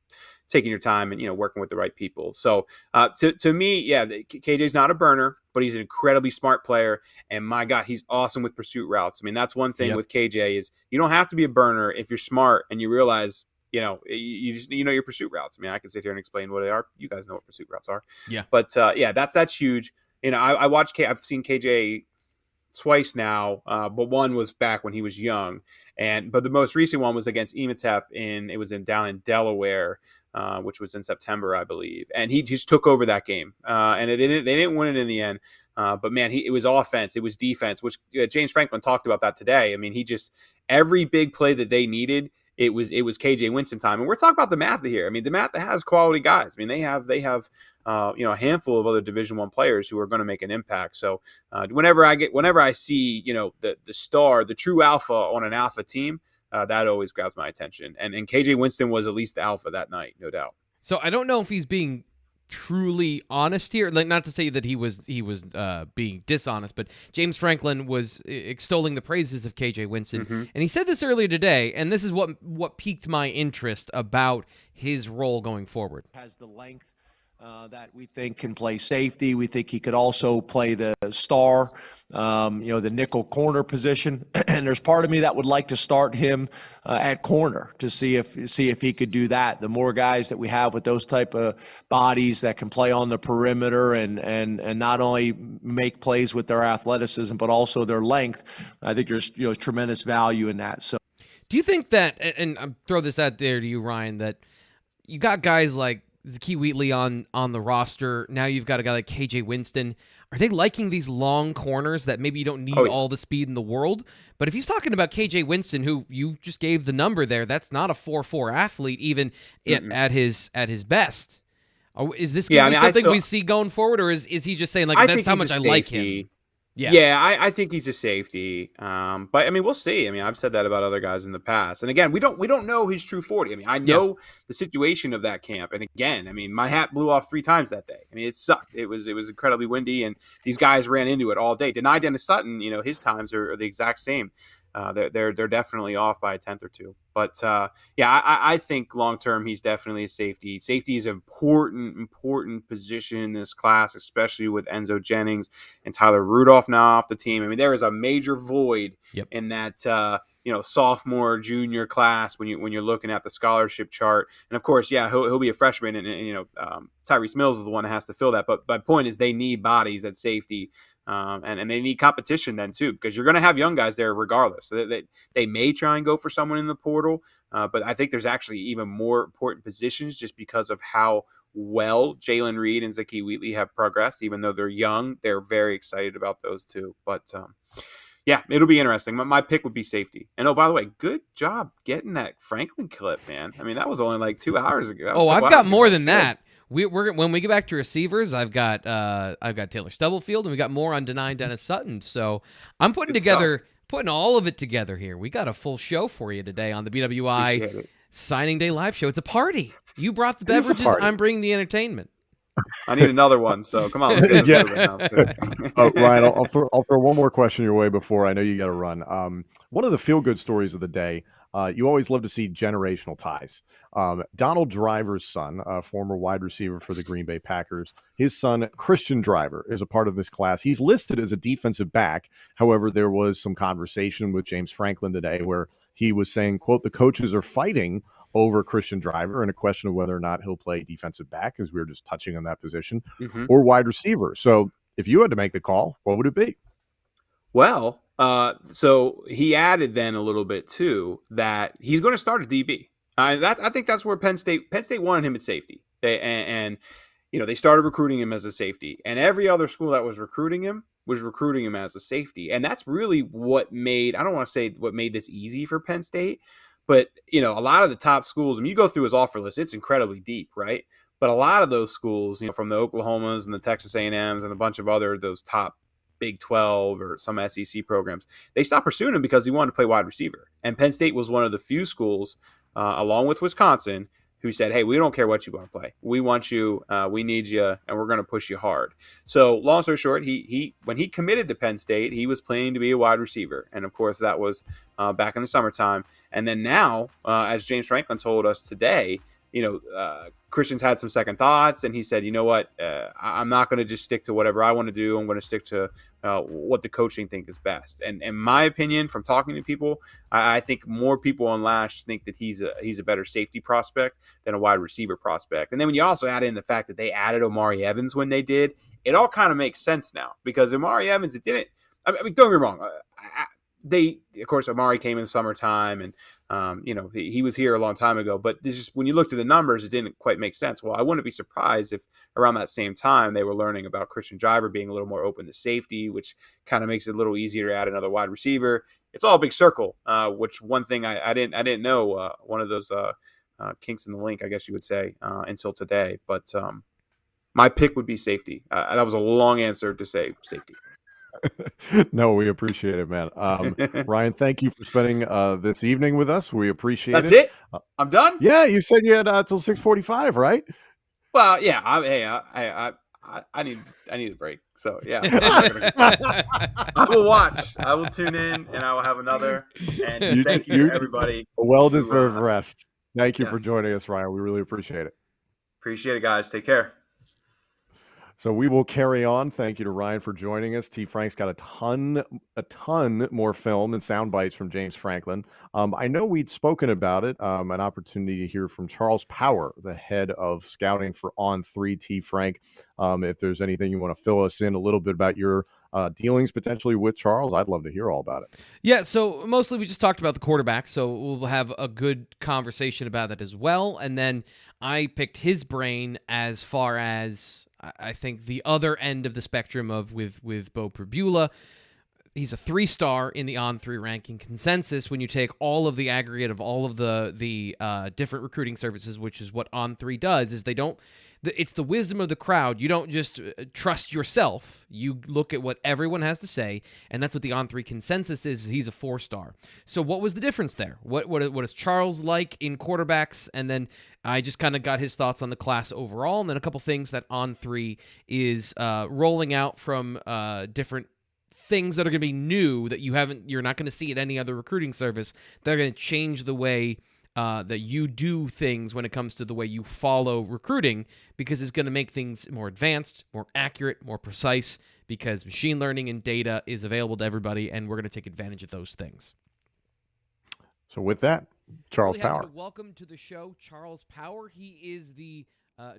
taking your time and, working with the right people. So to me, KJ's not a burner, but he's an incredibly smart player. And my God, he's awesome with pursuit routes. I mean, that's one thing with KJ is you don't have to be a burner if you're smart and you realize, you just your pursuit routes. I mean, I can sit here and explain what they are. You guys know what pursuit routes are. Yeah. But that's huge. I watched I've seen KJ twice now, but one was back when he was young, but the most recent one was against Ematep down in Delaware, which was in September, I believe, and he just took over that game, and they didn't win it in the end. But man, it was offense, it was defense, which James Franklin talked about that today. I mean, every big play that they needed. It was KJ Winston time, and we're talking about the Matha here. I mean, the Matha has quality guys. I mean, they have a handful of other Division I players who are going to make an impact. So whenever I see the star, the true alpha on an alpha team, that always grabs my attention. And KJ Winston was at least the alpha that night, no doubt. So I don't know if he's being truly honest here, like, not to say that he was being dishonest, but James Franklin was extolling the praises of KJ Winston, and he said this earlier today, and this is what piqued my interest about his role going forward. Has the length that we think can play safety. We think he could also play the star, the nickel corner position. And there's part of me that would like to start him at corner to see if he could do that. The more guys that we have with those type of bodies that can play on the perimeter and not only make plays with their athleticism but also their length, I think there's tremendous value in that. So, do you think that, and I'll throw this out there to you, Ryan, that you got guys like Zakee Wheatley on the roster. Now you've got a guy like KJ Winston. Are they liking these long corners that maybe you don't need all the speed in the world? But if he's talking about KJ Winston, who you just gave the number there, that's not a 4.4 athlete even at his best. Is this going to be something we see going forward, or is he just saying, like, that's how much I like him? Yeah, I think he's a safety. But I mean, we'll see. I mean, I've said that about other guys in the past. And again, we don't know his true 40. I mean, I know the situation of that camp. And again, I mean, my hat blew off 3 times that day. I mean, it sucked. It was incredibly windy, and these guys ran into it all day. Denai Dennis Sutton, his times are the exact same. they're definitely off by a tenth or two. But yeah, I think long term he's definitely a safety. Safety is an important position in this class, especially with Enzo Jennings and Tyler Rudolph now off the team. I mean, there is a major void in that sophomore, junior class when you're looking at the scholarship chart. And of course, yeah, he'll be a freshman, and Tyrese Mills is the one that has to fill that. But my point is, they need bodies at safety. And they need competition then too, because you're going to have young guys there regardless. So they may try and go for someone in the portal, but I think there's actually even more important positions just because of how well Jalen Reed and Zakee Wheatley have progressed. Even though they're young, they're very excited about those two. But yeah, it'll be interesting. My pick would be safety. And oh, by the way, good job getting that Franklin clip, man. I mean, that was only like 2 hours ago. Oh, I've got more than that. We're when we get back to receivers, I've got Taylor Stubblefield, and we got more on Denai Dennis Sutton. So I'm putting all of it together here. We got a full show for you today on the BWI Signing Day live show. It's a party. You brought the beverages. I'm bringing the entertainment. I need another one, so come on. Let's get Ryan, I'll throw one more question your way before I know you got to run. One of the feel-good stories of the day, you always love to see generational ties. Donald Driver's son, a former wide receiver for the Green Bay Packers, his son, Christian Driver, is a part of this class. He's listed as a defensive back. However, there was some conversation with James Franklin today where he was saying, quote, the coaches are fighting over Christian Driver and a question of whether or not he'll play defensive back, as we were just touching on that position, or wide receiver. So if you had to make the call, what would it be? Well, so he added then a little bit too that he's going to start at DB. I think that's where Penn State wanted him at safety. They started recruiting him as a safety, and every other school that was recruiting him as a safety. And that's really what made, I don't want to say what made this easy for Penn State, but a lot of the top schools, when you go through his offer list, it's incredibly deep, right? But a lot of those schools, from the Oklahomas and the Texas A&Ms and a bunch of other those top Big 12 or some SEC programs, they stopped pursuing him because he wanted to play wide receiver. And Penn State was one of the few schools, along with Wisconsin, who said, hey, we don't care what you want to play. We want you, we need you, and we're going to push you hard. So long story short, he when he committed to Penn State, he was planning to be a wide receiver. And, of course, that was back in the summertime. And then now, as James Franklin told us today, Christian's had some second thoughts, and he said, you know what, I'm not going to just stick to whatever I want to do. I'm going to stick to what the coaching think is best. And in my opinion, from talking to people, I think more people on Lash think that he's a better safety prospect than a wide receiver prospect. And then when you also add in the fact that they added Omari Evans when they did, it all kind of makes sense now, because Omari Evans, it didn't. I mean, don't get me wrong. Of course, Omari came in the summertime, and he was here a long time ago. But just when you looked at the numbers, it didn't quite make sense. Well, I wouldn't be surprised if around that same time they were learning about Christian Driver being a little more open to safety, which kind of makes it a little easier to add another wide receiver. It's all a big circle. Which one thing I didn't know, one of those kinks in the link, I guess you would say, until today. But my pick would be safety. That was a long answer to say safety. No, we appreciate it, man. Ryan, thank you for spending this evening with us. We appreciate That's it. That's it? I'm done? Yeah, you said you had till 6:45, right? Well, yeah. I need a break. So, yeah. I will watch. I will tune in, and I will have another. And thank you to everybody. A well-deserved rest. Thank you for joining us, Ryan. We really appreciate it. Appreciate it, guys. Take care. So we will carry on. Thank you to Ryan for joining us. T. Frank's got a ton more film and sound bites from James Franklin. I know we'd spoken about it, an opportunity to hear from Charles Power, the head of scouting for On3. T. Frank, if there's anything you want to fill us in a little bit about your dealings potentially with Charles, I'd love to hear all about it. Yeah, so mostly we just talked about the quarterback, so we'll have a good conversation about that as well. And then I picked his brain as far as I think the other end of the spectrum of with Bo Pribula. He's a 3-star in the On3 ranking consensus when you take all of the aggregate of all of the different recruiting services, which is what On3 does, is they don't. It's the wisdom of the crowd. You don't just trust yourself. You look at what everyone has to say, and that's what the On3 consensus is. He's a 4-star. So what was the difference there? What is Charles like in quarterbacks? And then I just kind of got his thoughts on the class overall, and then a couple things that On3 is rolling out from different things that are going to be new that you're not going to see at any other recruiting service that are going to change the way that you do things when it comes to the way you follow recruiting, because it's going to make things more advanced, more accurate, more precise, because machine learning and data is available to everybody, and we're going to take advantage of those things. So with that, Charles Really happy Power. to welcome to the show Charles Power. He is the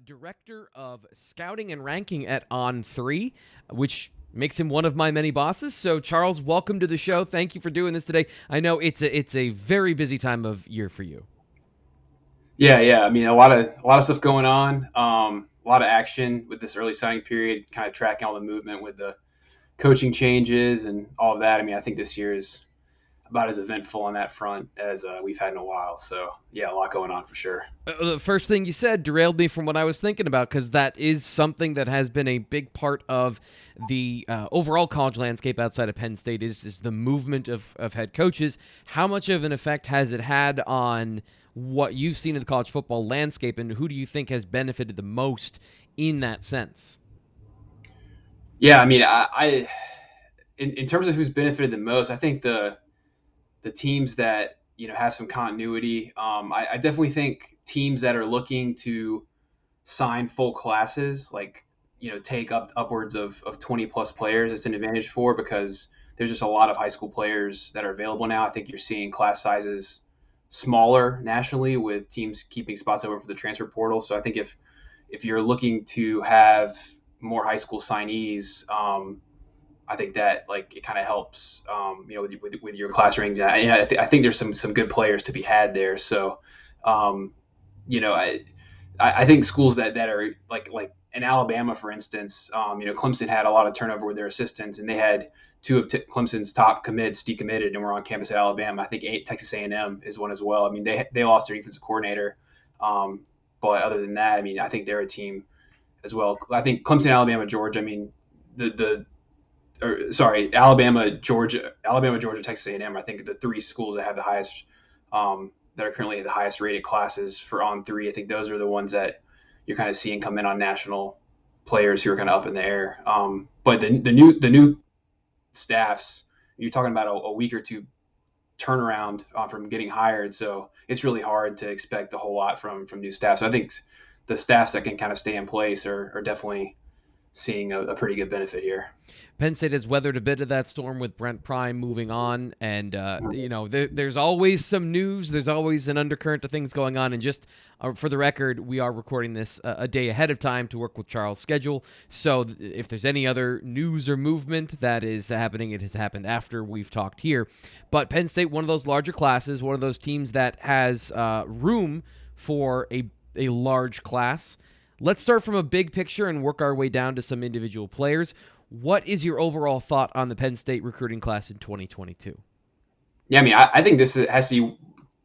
director of scouting and ranking at On3, which makes him one of my many bosses. So Charles, welcome to the show. Thank you for doing this today. I know it's a very busy time of year for you. Yeah. I mean, a lot of stuff going on. A lot of action with this early signing period, kind of tracking all the movement with the coaching changes and all of that. I mean, I think this year is about as eventful on that front as we've had in a while. So yeah, a lot going on for sure. The first thing you said derailed me from what I was thinking about, because that is something that has been a big part of the overall college landscape outside of Penn State is the movement of head coaches. How much of an effect has it had on what you've seen in the college football landscape, and who do you think has benefited the most in that sense? Yeah, I mean, I in terms of who's benefited the most, I think the teams that, have some continuity. I definitely think teams that are looking to sign full classes, like, take upwards of 20 plus players, it's an advantage for, because there's just a lot of high school players that are available now. I think you're seeing class sizes smaller nationally with teams keeping spots open for the transfer portal. So I think if you're looking to have more high school signees, I think that it kind of helps, with your class rings. And I think there's some good players to be had there. So, I think schools that are like in Alabama, for instance, Clemson had a lot of turnover with their assistants, and they had two of Clemson's top commits decommitted and were on campus at Alabama. I think Texas A&M is one as well. I mean, they lost their defensive coordinator, but other than that, I mean, I think they're a team as well. I think Clemson, Alabama, Georgia. I mean, Alabama, Georgia, Texas A&M. I think the three schools that have the highest, that are currently the highest rated classes for On3. I think those are the ones that you're kind of seeing come in on national players who are kind of up in the air. But the new staffs, you're talking about a week or two turnaround from getting hired. So it's really hard to expect a whole lot from new staff. So I think the staffs that can kind of stay in place are definitely seeing a pretty good benefit here. Penn State has weathered a bit of that storm with Brent Prime moving on, and there's always some news. There's always an undercurrent of things going on, and just for the record, we are recording this a day ahead of time to work with Charles' schedule. So if there's any other news or movement that is happening, it has happened after we've talked here. But Penn State, one of those larger classes, one of those teams that has room for a large class. Let's start from a big picture and work our way down to some individual players. What is your overall thought on the Penn State recruiting class in 2022? Yeah, I mean, I think this has to be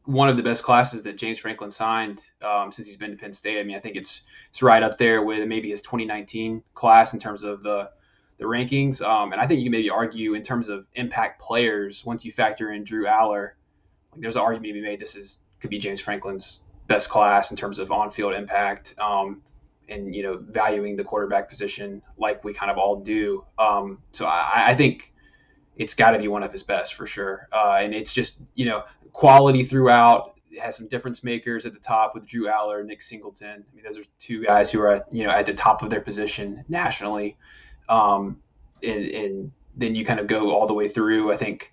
one of the best classes that James Franklin signed since he's been to Penn State. I mean, I think it's right up there with maybe his 2019 class in terms of the rankings. And I think you can maybe argue in terms of impact players, once you factor in Drew Aller, there's an argument to be made could be James Franklin's best class in terms of on-field impact. And valuing the quarterback position like we kind of all do. So I think it's got to be one of his best for sure. And it's just quality throughout. It has some difference makers at the top with Drew Aller, Nick Singleton. I mean, those are two guys who are at the top of their position nationally. And then you kind of go all the way through. I think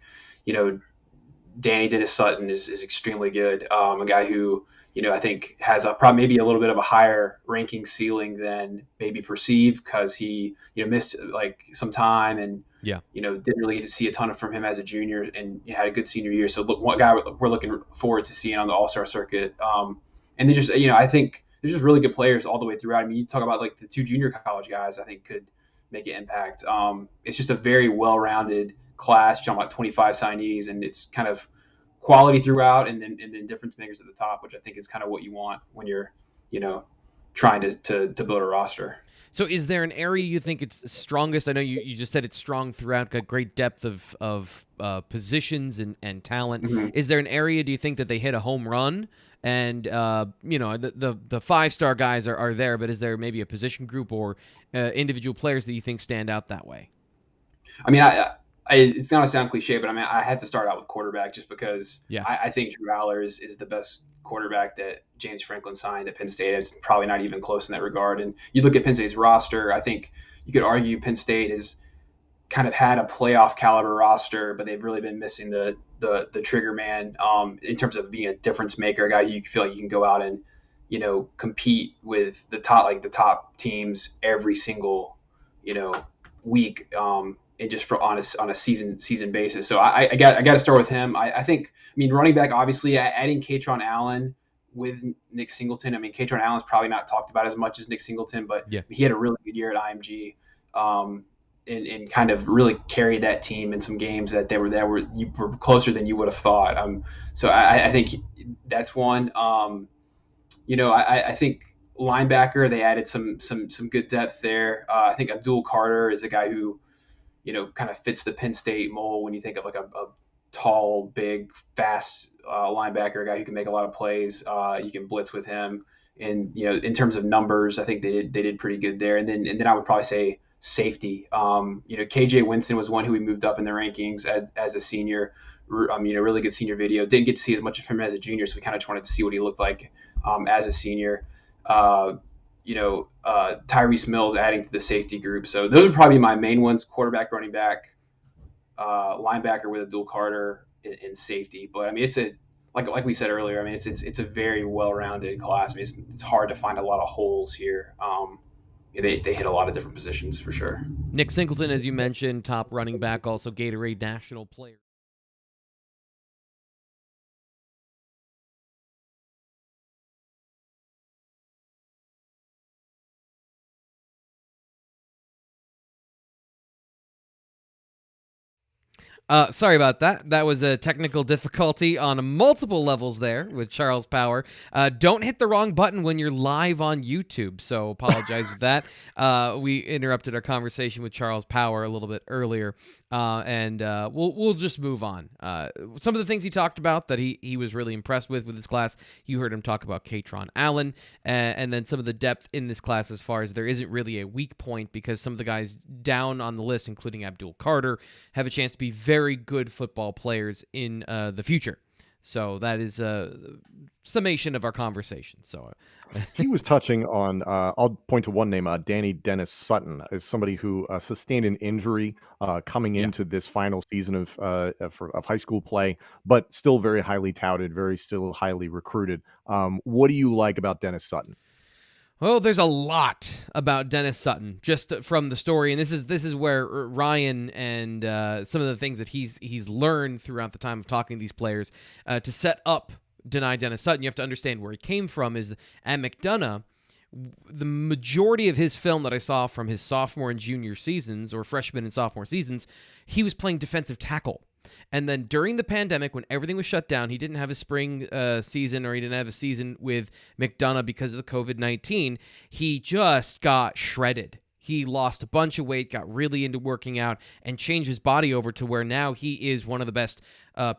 Danny Dennis Sutton is extremely good. A guy who I think has probably maybe a little bit of a higher ranking ceiling than maybe perceived, because he missed some time and didn't really get to see a ton from him as a junior, and had a good senior year. So one guy we're looking forward to seeing on the All-Star circuit. And they just I think there's just really good players all the way throughout. I mean, you talk about the two junior college guys I think could make an impact. It's just a very well-rounded class. You're talking about 25 signees, and it's kind of quality throughout, and then difference makers at the top, which I think is kind of what you want when you're, trying to build a roster. So is there an area you think it's strongest? I know you just said it's strong throughout, got great depth of positions and talent. Mm-hmm. Is there an area, do you think, that they hit a home run? And, the 5-star guys are there, but is there maybe a position group or individual players that you think stand out that way? I mean, it's going to sound cliche, but I mean, I had to start out with quarterback just because Yeah. I think Drew Aller is the best quarterback that James Franklin signed at Penn State. It's probably not even close in that regard. And you look at Penn State's roster, I think you could argue Penn State has kind of had a playoff caliber roster, but they've really been missing the trigger man in terms of being a difference maker, a guy who you feel like you can go out and, compete with the top teams every single, week. And just on a season basis. So I got to start with him. I think, running back, obviously adding Katron Allen with Nick Singleton. I mean, Katron Allen's probably not talked about as much as Nick Singleton, but he had a really good year at IMG. And kind of really carried that team in some games that you were closer than you would have thought. So I think that's one. I think linebacker, they added some good depth there. I think Abdul Carter is a guy who, kind of fits the Penn State mold when you think of like a tall, big, fast linebacker, a guy who can make a lot of plays. You can blitz with him, and in terms of numbers, I think they did pretty good there. And then I would probably say safety. KJ Winston was one who we moved up in the rankings as a senior. Really good senior video. Didn't get to see as much of him as a junior, so we kind of just wanted to see what he looked like as a senior. Tyrese Mills adding to the safety group. So those would probably be my main ones: quarterback, running back, linebacker with Abdul Carter, and safety. But I mean, it's like we said earlier. I mean, it's a very well-rounded class. I mean, it's hard to find a lot of holes here. They hit a lot of different positions for sure. Nick Singleton, as you mentioned, top running back, also Gatorade National Player. Sorry about that. That was a technical difficulty on multiple levels there with Charles Power. Don't hit the wrong button when you're live on YouTube, so apologize with that. We interrupted our conversation with Charles Power a little bit earlier, and we'll just move on. Some of the things he talked about that he was really impressed with his class, you heard him talk about Katron Allen, and then some of the depth in this class as far as there isn't really a weak point because some of the guys down on the list, including Abdul Carter, have a chance to be very good football players in the future. So that is a summation of our conversation. So he was touching on, I'll point to one name, Danny Dennis Sutton, as somebody who sustained an injury coming into this final season of high school play, but still very highly touted, still highly recruited. What do you like about Dennis Sutton? Well, there's a lot about Dennis Sutton just from the story, and this is where Ryan and some of the things that he's learned throughout the time of talking to these players to set up Dennis Sutton. You have to understand where he came from. Is at McDonough, the majority of his film that I saw from his sophomore and junior seasons, or freshman and sophomore seasons, he was playing defensive tackle. And then during the pandemic, when everything was shut down, he didn't have a spring season, or he didn't have a season with McDonough because of the COVID-19. He just got shredded. He lost a bunch of weight, got really into working out, and changed his body over to where now he is one of the best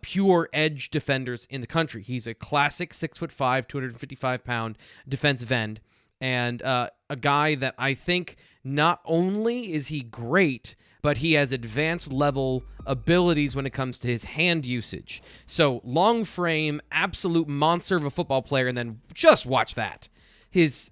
pure edge defenders in the country. He's a classic 6'5", 255-pound defensive end, and a guy that I think not only is he great, but he has advanced level abilities when it comes to his hand usage. So long frame, absolute monster of a football player, and then just watch that. His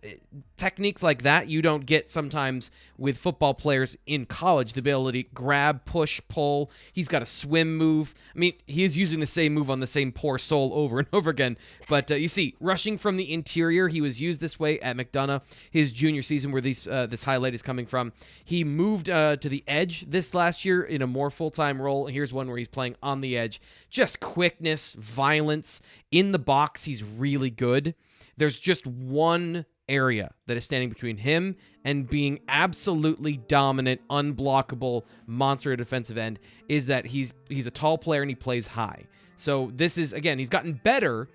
techniques like that you don't get sometimes with football players in college. The ability to grab, push, pull. He's got a swim move. I mean, he is using the same move on the same poor soul over and over again. But you see, rushing from the interior, he was used this way at McDonough his junior season, where this highlight is coming from. He moved to the edge this last year in a more full-time role. Here's one where he's playing on the edge. Just quickness, violence. In the box, he's really good. There's just one area that is standing between him and being absolutely dominant, unblockable monster defensive end, is that he's a tall player and he plays high. So this is, again, he's gotten better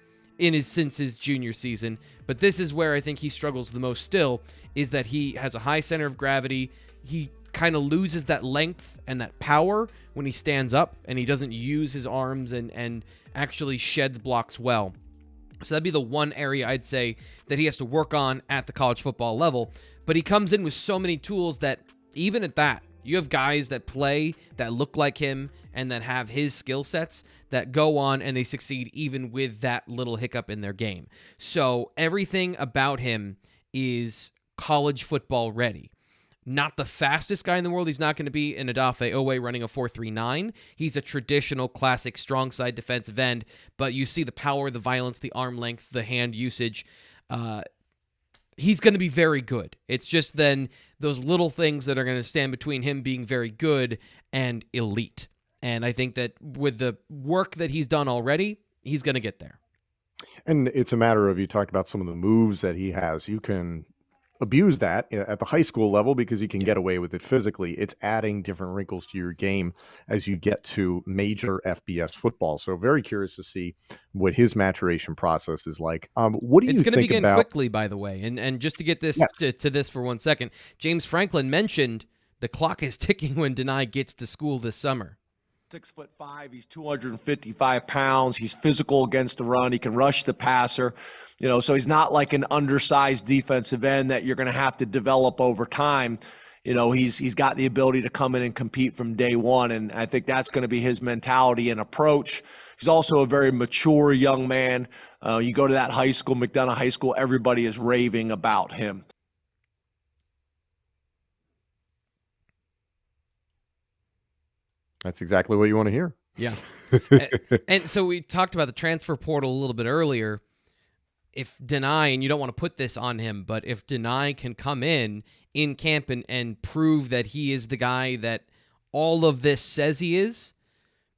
since his junior season, but this is where I think he struggles the most still, is that he has a high center of gravity. He kind of loses that length and that power when he stands up, and he doesn't use his arms and actually sheds blocks well. So that'd be the one area I'd say that he has to work on at the college football level. But he comes in with so many tools that even at that, You have guys that play, that look like him, and that have his skill sets that go on and they succeed even with that little hiccup in their game. So everything about him is college football ready. Not the fastest guy in the world. He's not going to be an Odafe Owe running a 4.39. He's a traditional, classic, strong side defensive end, but you see the power, the violence, the arm length, the hand usage. He's going to be very good. It's just then those little things that are going to stand between him being very good and elite. And I think that with the work that he's done already, he's going to get there. And it's a matter of, you talked about some of the moves that he has. You can abuse that at the high school level because you can get away with it physically. It's adding different wrinkles to your game as you get to major FBS football. So very curious to see what his maturation process is like. What do you think about... It's going to begin quickly, by the way. And just to get this to this for 1 second, James Franklin mentioned the clock is ticking when Nittany gets to school this summer. 6'5", he's 255 pounds. He's physical against the run. He can rush the passer. So he's not like an undersized defensive end that you're going to have to develop over time. He's got the ability to come in and compete from day one, and I think that's going to be his mentality and approach. He's also a very mature young man. You go to that high school, McDonough High School, everybody is raving about him. That's exactly what you want to hear. Yeah. And so we talked about the transfer portal a little bit earlier. If Nittany, and you don't want to put this on him, but if Nittany can come in camp and prove that he is the guy that all of this says he is,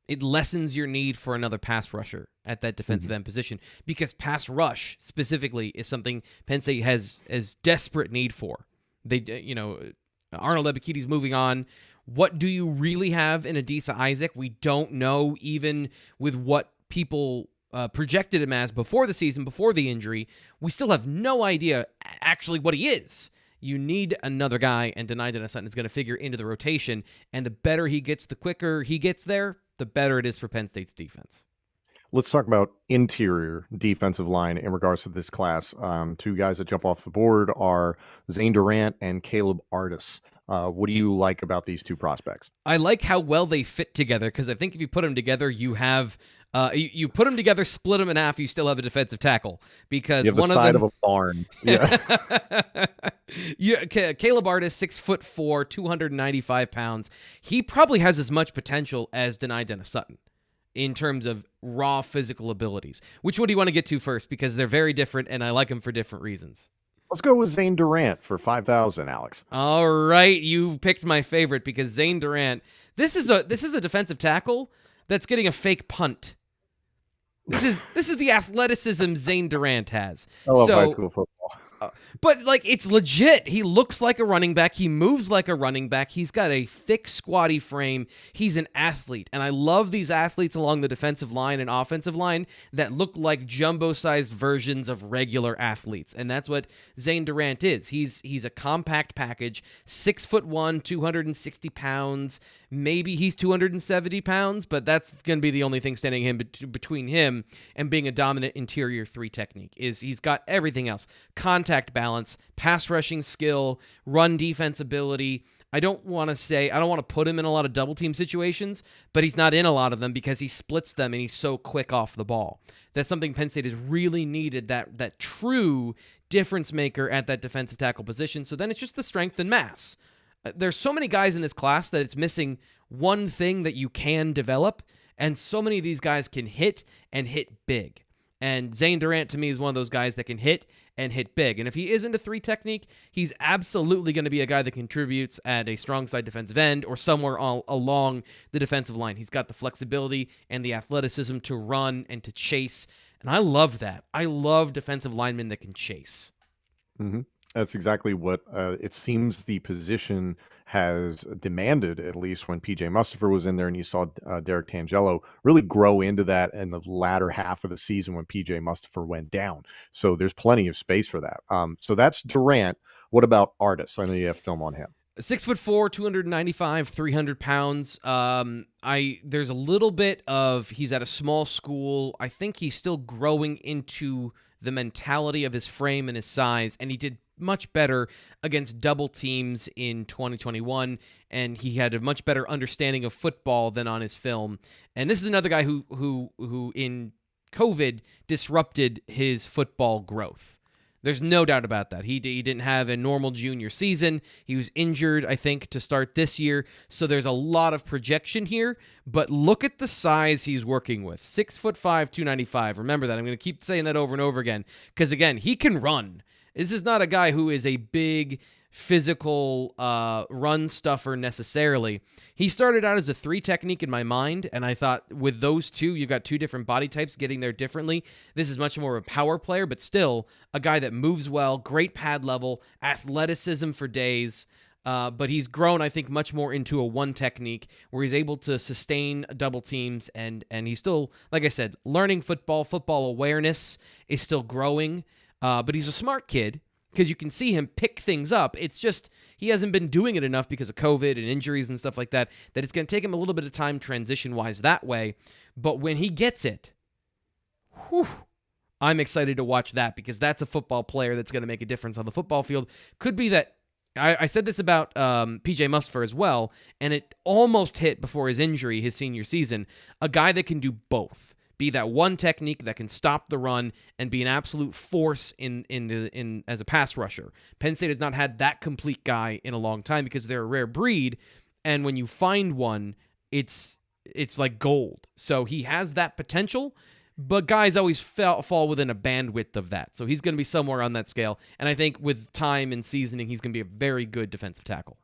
it lessens your need for another pass rusher at that defensive end position, because pass rush specifically is something Penn State has desperate need for. Arnold Ebikete's moving on. What do you really have in Adisa Isaac? We don't know, even with what people projected him as before the season, before the injury. We still have no idea actually what he is. You need another guy, and Nittany Sutton is going to figure into the rotation, and the better he gets, the quicker he gets there, the better it is for Penn State's defense. Let's talk about interior defensive line in regards to this class. Two guys that jump off the board are Zane Durant and Caleb Artis. What do you like about these two prospects? I like how well they fit together, because I think if you put them together, you have you put them together, split them in half, you still have a defensive tackle, because you have the side of a barn. Yeah. Caleb Artis, 6'4", 295 pounds. He probably has as much potential as Nittany Sutton in terms of raw physical abilities. Which one do you want to get to first? Because they're very different, and I like them for different reasons. Let's go with Zane Durant for 5,000, Alex. All right, you picked my favorite, because Zane Durant, this is a defensive tackle that's getting a fake punt. This is the athleticism Zane Durant has. I love high school football. But it's legit. He looks like a running back. He moves like a running back. He's got a thick, squatty frame. He's an athlete. And I love these athletes along the defensive line and offensive line that look like jumbo-sized versions of regular athletes. And that's what Zane Durant is. He's a compact package, 6'1", 260 pounds. Maybe he's 270 pounds, but that's going to be the only thing standing him between him and being a dominant interior 3 technique. Is he's got everything else: contact balance, pass rushing skill, run defense ability. I don't want to put him in a lot of double team situations, but he's not in a lot of them because he splits them and he's so quick off the ball. That's something Penn State has really needed, that true difference maker at that defensive tackle position. So then it's just the strength and mass. There's so many guys in this class that it's missing one thing that you can develop, and so many of these guys can hit and hit big. And Zane Durant, to me, is one of those guys that can hit and hit big. And if he isn't a 3 technique, he's absolutely going to be a guy that contributes at a strong side defensive end or somewhere along the defensive line. He's got the flexibility and the athleticism to run and to chase. And I love that. I love defensive linemen that can chase. Mm-hmm. That's exactly what it seems the position has demanded, at least when P.J. Mustipher was in there, and you saw Derek Tangelo really grow into that in the latter half of the season when P.J. Mustipher went down. So there's plenty of space for that. So that's Durant. What about Artis? I know you have film on him. 6'4", 295, 300 pounds. There's a little bit of he's at a small school. I think he's still growing into the mentality of his frame and his size, and he did much better against double teams in 2021, and he had a much better understanding of football than on his film. And this is another guy who in COVID disrupted his football growth. There's no doubt about that. He didn't have a normal junior season. He was injured, I think, to start this year. So there's a lot of projection here. But look at the size he's working with. 6'5", 295. Remember that. I'm going to keep saying that over and over again. Because, again, he can run. This is not a guy who is a big physical run stuffer necessarily. He started out as a 3 technique in my mind, and I thought with those two, you've got 2 different body types getting there differently. This is much more of a power player, but still a guy that moves well, great pad level, athleticism for days. But he's grown, I think, much more into a 1 technique where he's able to sustain double teams, and he's still, like I said, learning football. Football awareness is still growing, but he's a smart kid, because you can see him pick things up. It's just he hasn't been doing it enough because of COVID and injuries and stuff like that, that it's going to take him a little bit of time transition-wise that way. But when he gets it, I'm excited to watch that, because that's a football player that's going to make a difference on the football field. Could be that I said this about PJ Musfer as well, and it almost hit before his injury, his senior season, a guy that can do both. Be that 1 technique that can stop the run and be an absolute force in as a pass rusher. Penn State has not had that complete guy in a long time because they're a rare breed, and when you find one, it's like gold. So he has that potential, but guys always fall within a bandwidth of that. So he's going to be somewhere on that scale, and I think with time and seasoning, he's going to be a very good defensive tackle.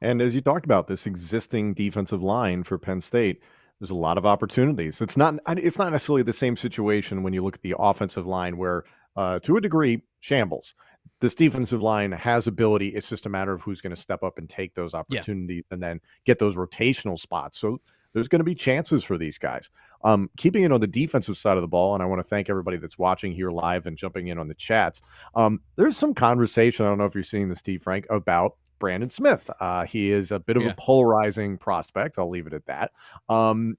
And as you talked about, this existing defensive line for Penn State, there's a lot of opportunities. It's not necessarily the same situation when you look at the offensive line where, to a degree, shambles. This defensive line has ability. It's just a matter of who's going to step up and take those opportunities and then get those rotational spots. So there's going to be chances for these guys. Keeping it on the defensive side of the ball, and I want to thank everybody that's watching here live and jumping in on the chats. There's some conversation, I don't know if you're seeing this, Steve Frank, about Brandon Smith. He is a bit of a polarizing prospect. I'll leave it at that.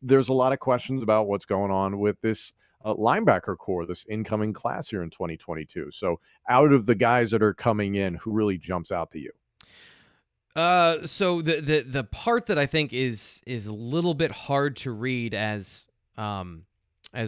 There's a lot of questions about what's going on with this linebacker core, this incoming class here in 2022. So out of the guys that are coming in, who really jumps out to you? So the part that I think is a little bit hard to read, as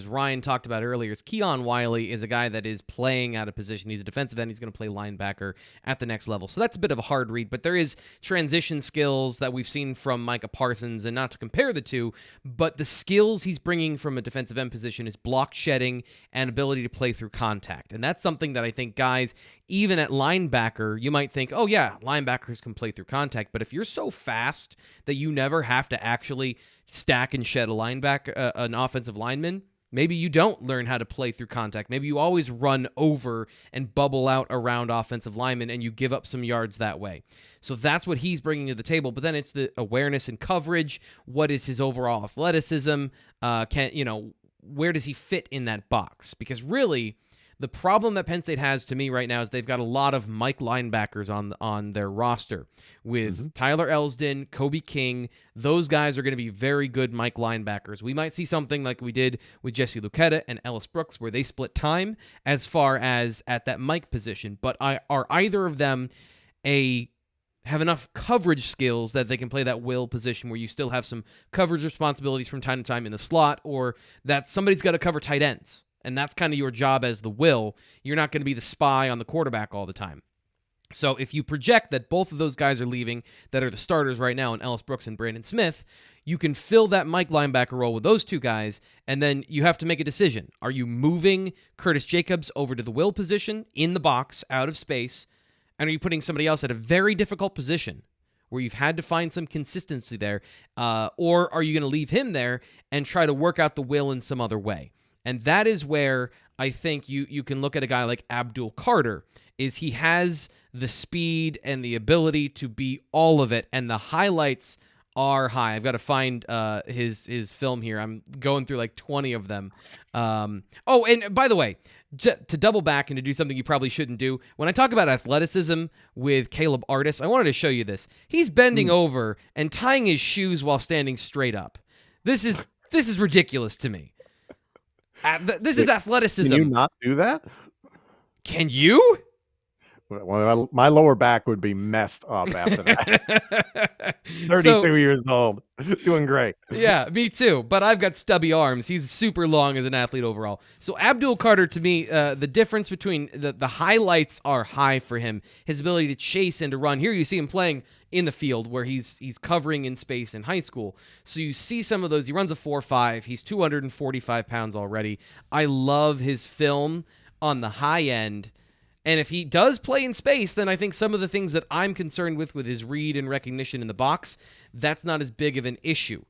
Ryan talked about earlier, is Keon Wiley is a guy that is playing out of position. He's a defensive end. He's going to play linebacker at the next level. So that's a bit of a hard read, but there is transition skills that we've seen from Micah Parsons, and not to compare the two, but the skills he's bringing from a defensive end position is block shedding and ability to play through contact. And that's something that I think guys, even at linebacker, you might think, oh yeah, linebackers can play through contact, but if you're so fast that you never have to actually stack and shed a linebacker, an offensive lineman, maybe you don't learn how to play through contact. Maybe you always run over and bubble out around offensive linemen and you give up some yards that way. So that's what he's bringing to the table. But then it's the awareness and coverage. What is his overall athleticism? Where does he fit in that box? Because really, the problem that Penn State has to me right now is they've got a lot of Mike linebackers on their roster with Tyler Elsdon, Kobe King. Those guys are going to be very good Mike linebackers. We might see something like we did with Jesse Luketa and Ellis Brooks where they split time as far as at that Mike position. But are either of them have enough coverage skills that they can play that will position where you still have some coverage responsibilities from time to time in the slot, or that somebody's got to cover tight ends? And that's kind of your job as the will. You're not going to be the spy on the quarterback all the time. So if you project that both of those guys are leaving, that are the starters right now in Ellis Brooks and Brandon Smith, you can fill that Mike linebacker role with those two guys, and then you have to make a decision. Are you moving Curtis Jacobs over to the will position in the box, out of space, and are you putting somebody else at a very difficult position where you've had to find some consistency there, or are you going to leave him there and try to work out the will in some other way? And that is where I think you can look at a guy like Abdul Carter, is he has the speed and the ability to be all of it, and the highlights are high. I've got to find his film here. I'm going through like 20 of them. And by the way, to double back and to do something you probably shouldn't do, when I talk about athleticism with Caleb Artis, I wanted to show you this. He's bending over and tying his shoes while standing straight up. This is ridiculous to me. This is athleticism. Can you not do that? Can you? Well, my lower back would be messed up after that. 32 So, years old, doing great. yeah, me too. But I've got stubby arms. He's super long as an athlete overall. So Abdul Carter, to me, the difference between the highlights are high for him. His ability to chase and to run. Here you see him playing in the field where he's covering in space in high school. So you see some of those. He runs a 4.5. He's 245 pounds already. I love his film on the high end. And if he does play in space, then I think some of the things that I'm concerned with his read and recognition in the box, that's not as big of an issue.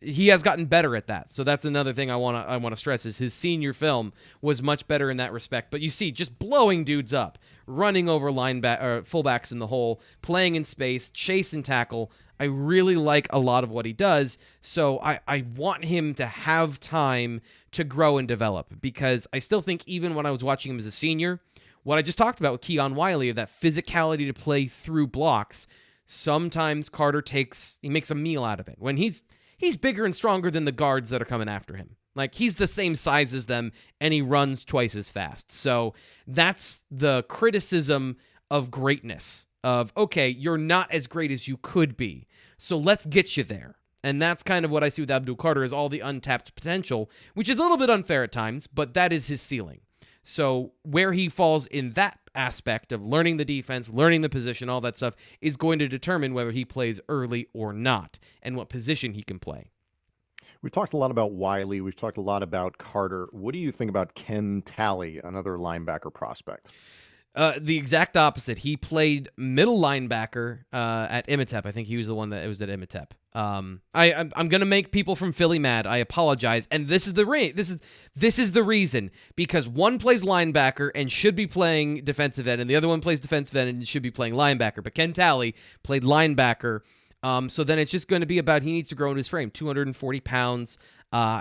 He has gotten better at that, so that's another thing I want to stress is his senior film was much better in that respect. But you see, just blowing dudes up, running over fullbacks in the hole, playing in space, chase and tackle. I really like a lot of what he does, so I want him to have time to grow and develop, because I still think even when I was watching him as a senior, what I just talked about with Keon Wiley, of that physicality to play through blocks, sometimes Carter makes a meal out of it. When he's bigger and stronger than the guards that are coming after him. Like, he's the same size as them, and he runs twice as fast. So that's the criticism of greatness. Of, okay, you're not as great as you could be, so let's get you there. And that's kind of what I see with Abdul Carter, is all the untapped potential, which is a little bit unfair at times, but that is his ceiling. So where he falls in that aspect of learning the defense, learning the position, all that stuff, is going to determine whether he plays early or not, and what position he can play. We've talked a lot about Wiley. We've talked a lot about Carter. What do you think about Ken Talley, another linebacker prospect? The exact opposite. He played middle linebacker at Imatep. I think he was the one that was at Imatep. I'm gonna make people from Philly mad. I apologize. And this is the reason, because one plays linebacker and should be playing defensive end, and the other one plays defensive end and should be playing linebacker. But Ken Talley played linebacker. So then it's just going to be about he needs to grow in his frame. 240 pounds.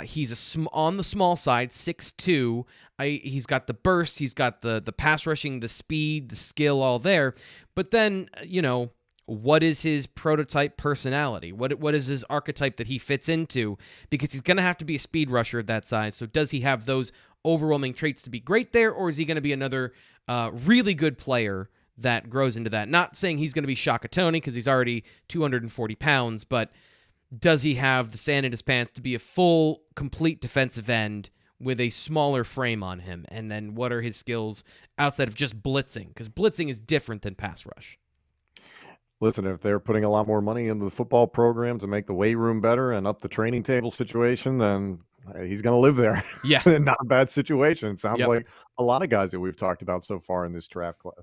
He's on the small side, 6'2". He's got the burst. He's got the pass rushing, the speed, the skill, all there. But then, what is his prototype personality? What is his archetype that he fits into? Because he's going to have to be a speed rusher at that size. So does he have those overwhelming traits to be great there, or is he going to be another really good player that grows into that? Not saying he's going to be Shaka Toney, because he's already 240 pounds, but does he have the sand in his pants to be a full, complete defensive end with a smaller frame on him? And then what are his skills outside of just blitzing? Because blitzing is different than pass rush. Listen, if they're putting a lot more money into the football program to make the weight room better and up the training table situation, then he's going to live there. Yeah. Not a bad situation. It sounds like a lot of guys that we've talked about so far in this draft class.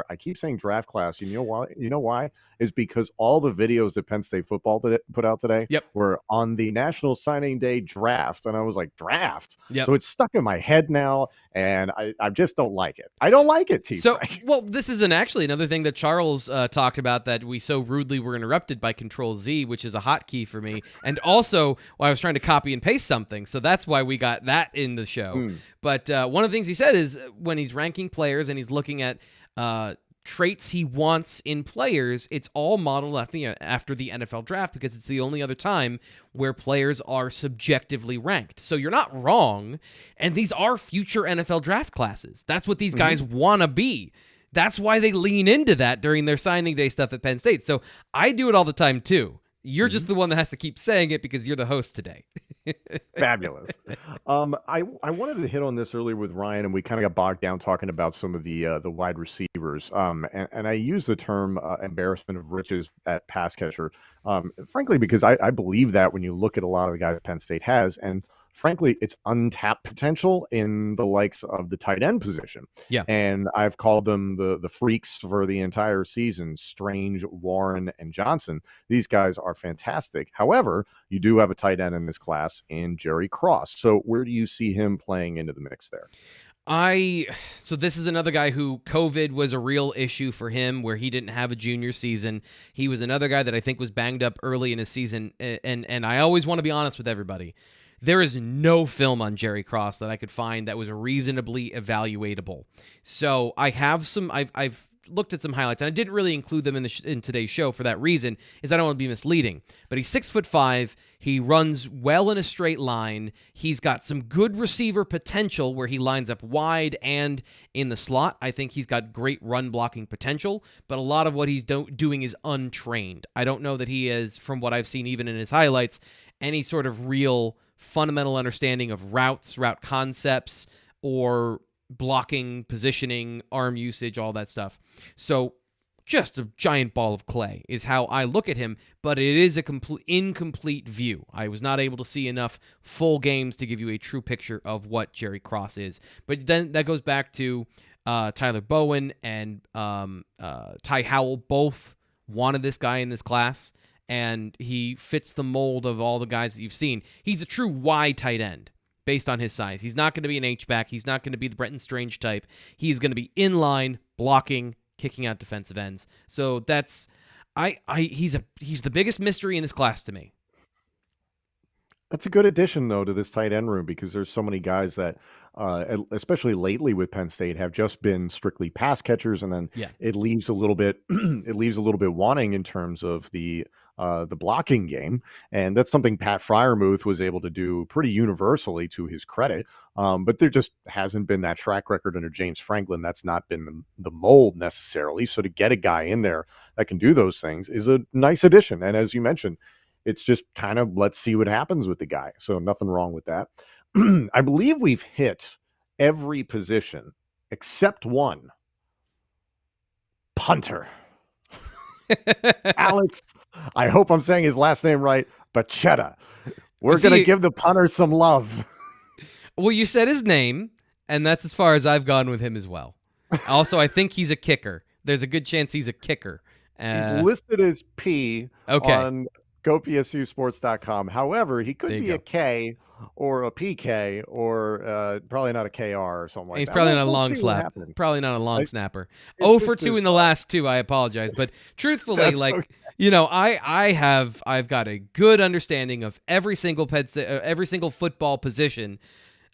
I keep saying draft class. You know why? Is because all the videos that Penn State football put out today were on the National Signing Day draft. And I was like, draft? Yep. So it's stuck in my head now, and I just don't like it. I don't like it, T. So, well, this is actually another thing that Charles talked about, that we so rudely were interrupted by Control Z, which is a hotkey for me. And also, I was trying to copy and paste something. So that's why we got that in the show. But one of the things he said is when he's ranking players and he's looking at traits he wants in players, it's all modeled after the NFL draft, because it's the only other time where players are subjectively ranked. So you're not wrong. And these are future NFL draft classes. That's what these guys want to be. That's why they lean into that during their signing day stuff at Penn State. So I do it all the time too. You're just the one that has to keep saying it because you're the host today. Fabulous. I wanted to hit on this earlier with Ryan, and we kind of got bogged down talking about some of the wide receivers. And I use the term embarrassment of riches at pass catcher, frankly, because I believe that when you look at a lot of the guys Penn State has, and frankly, it's untapped potential in the likes of the tight end position. Yeah. And I've called them the freaks for the entire season: Strange, Warren, and Johnson. These guys are fantastic. However, you do have a tight end in this class in Jerry Cross. So where do you see him playing into the mix there? So this is another guy who COVID was a real issue for him, where he didn't have a junior season. He was another guy that I think was banged up early in his season. And I always want to be honest with everybody. There is no film on Jerry Cross that I could find that was reasonably evaluatable. So I have I've looked at some highlights, and I didn't really include them in today's show for that reason, is I don't want to be misleading. But he's 6'5". He runs well in a straight line. He's got some good receiver potential where he lines up wide and in the slot. I think he's got great run blocking potential, but a lot of what he's doing is untrained. I don't know that he is, from what I've seen even in his highlights, any sort of real fundamental understanding of routes, route concepts, or blocking, positioning, arm usage, all that stuff. So just a giant ball of clay is how I look at him, but it is a incomplete view. I was not able to see enough full games to give you a true picture of what Jerry Cross is. But then that goes back to Tyler Bowen and Ty Howell both wanted this guy in this class, and he fits the mold of all the guys that you've seen. He's a true Y tight end based on his size. He's not going to be an H-back. He's not going to be the Brenton Strange type. He's going to be in line, blocking, kicking out defensive ends. So that's he's the biggest mystery in this class to me. That's a good addition, though, to this tight end room, because there's so many guys that, especially lately with Penn State, have just been strictly pass catchers, and then it leaves a little bit wanting in terms of the blocking game, and that's something Pat Freiermuth was able to do pretty universally, to his credit. But there just hasn't been that track record under James Franklin. That's not been the mold necessarily. So to get a guy in there that can do those things is a nice addition. And as you mentioned, it's just kind of, let's see what happens with the guy. So nothing wrong with that. I believe we've hit every position except one. Punter. Alex, I hope I'm saying his last name right, Bachetta. We're going to give the punter some love. Well, you said his name, and that's as far as I've gone with him as well. Also, I think he's a kicker. There's a good chance he's a kicker. He's listed as P on GoPSUSports.com. However, he could be a K or a PK or probably not a KR or something like that. He's probably not a long slap. Probably not a long snapper. 0 for 2 in the last two. I apologize, but truthfully, I've got a good understanding of every single football position.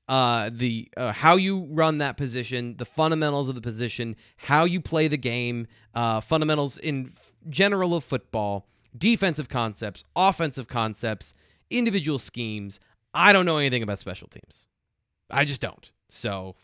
How you run that position, the fundamentals of the position, how you play the game, fundamentals in general of football, defensive concepts, offensive concepts, individual schemes. I don't know anything about special teams. I just don't. So,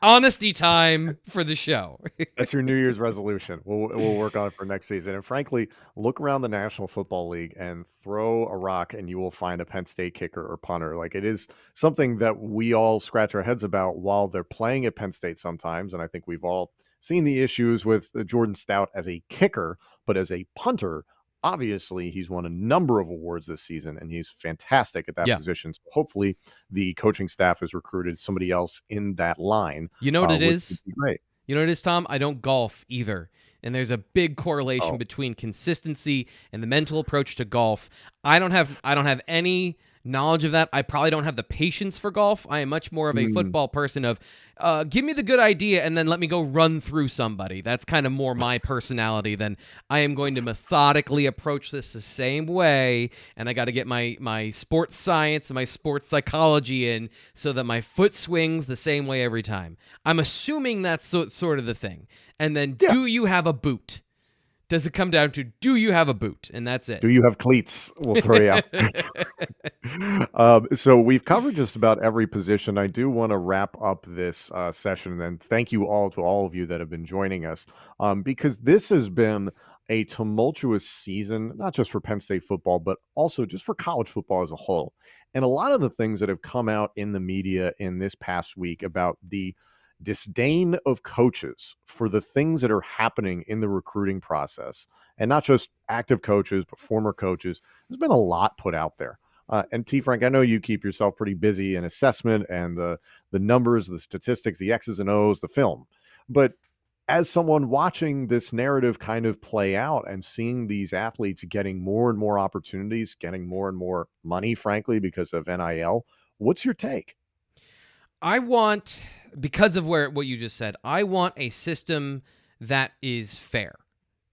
honesty time for the show. That's your New Year's resolution. We'll work on it for next season. And frankly, look around the National Football League and throw a rock, and you will find a Penn State kicker or punter. Like, it is something that we all scratch our heads about while they're playing at Penn State sometimes. And I think we've all seen the issues with Jordan Stout as a kicker, but as a punter, obviously, he's won a number of awards this season, and he's fantastic at that position. So hopefully the coaching staff has recruited somebody else in that line. You know what it is? Great. You know what it is, Tom? I don't golf either. And there's a big correlation between consistency and the mental approach to golf. I don't have any knowledge of that. I probably don't have the patience for golf. I am much more of a football person of give me the good idea and then let me go run through somebody. That's kind of more my personality than I am going to methodically approach this the same way, and I got to get my sports science and my sports psychology in so that my foot swings the same way every time. I'm assuming that's sort of the thing. And then do you have a boot? Does it come down to, do you have a boot? And that's it. Do you have cleats? We'll throw you out. So we've covered just about every position. I do want to wrap up this session, and then thank you all to all of you that have been joining us, because this has been a tumultuous season, not just for Penn State football, but also just for college football as a whole. And a lot of the things that have come out in the media in this past week about the disdain of coaches for the things that are happening in the recruiting process, and not just active coaches, but former coaches. There's been a lot put out there. And T. Frank, I know you keep yourself pretty busy in assessment and the numbers, the statistics, the X's and O's, the film. But as someone watching this narrative kind of play out and seeing these athletes getting more and more opportunities, getting more and more money, frankly, because of NIL, what's your take? I want, because of what you just said, I want a system that is fair.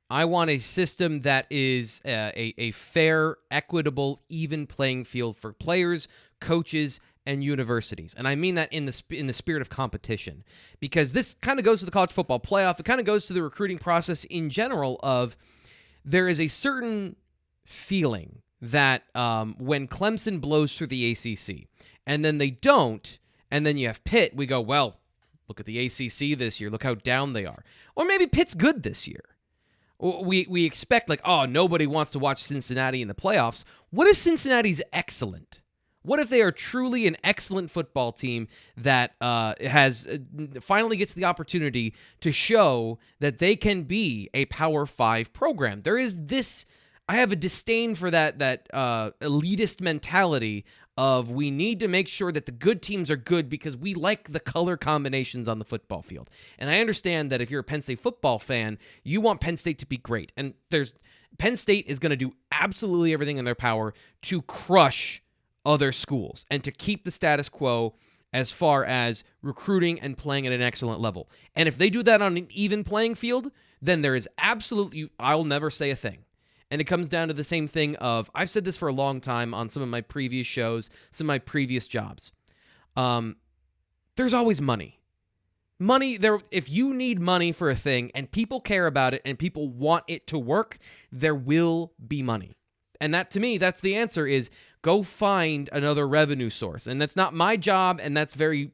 I want a system that is a fair, equitable, even playing field for players, coaches, and universities. And I mean that in the spirit of competition, because this kind of goes to the college football playoff. It kind of goes to the recruiting process in general of there is a certain feeling that when Clemson blows through the ACC and then they don't, and then you have Pitt, we go, well, look at the ACC this year. Look how down they are. Or maybe Pitt's good this year. We expect like, oh, nobody wants to watch Cincinnati in the playoffs. What if Cincinnati's excellent? What if they are truly an excellent football team that finally gets the opportunity to show that they can be a Power 5 program? There is this. I have a disdain for that elitist mentality of we need to make sure that the good teams are good because we like the color combinations on the football field. And I understand that if you're a Penn State football fan, you want Penn State to be great. And Penn State is going to do absolutely everything in their power to crush other schools and to keep the status quo as far as recruiting and playing at an excellent level. And if they do that on an even playing field, then there is absolutely, I'll never say a thing. And it comes down to the same thing of, I've said this for a long time on some of my previous shows, some of my previous jobs. There's always money. Money, if you need money for a thing and people care about it and people want it to work, there will be money. And that, to me, that's the answer is go find another revenue source. And that's not my job, and that's very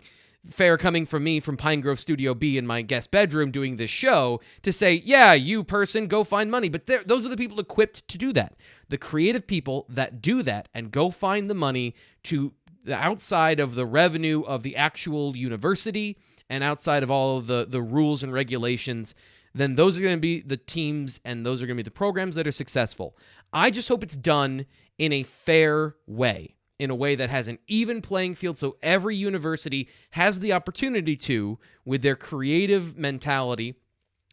fair coming from me from Pine Grove Studio B in my guest bedroom doing this show to say, yeah, you person, go find money. But those are the people equipped to do that. The creative people that do that and go find the money to the outside of the revenue of the actual university and outside of all of the rules and regulations, then those are going to be the teams and those are going to be the programs that are successful. I just hope it's done in a fair way, in a way that has an even playing field so every university has the opportunity to, with their creative mentality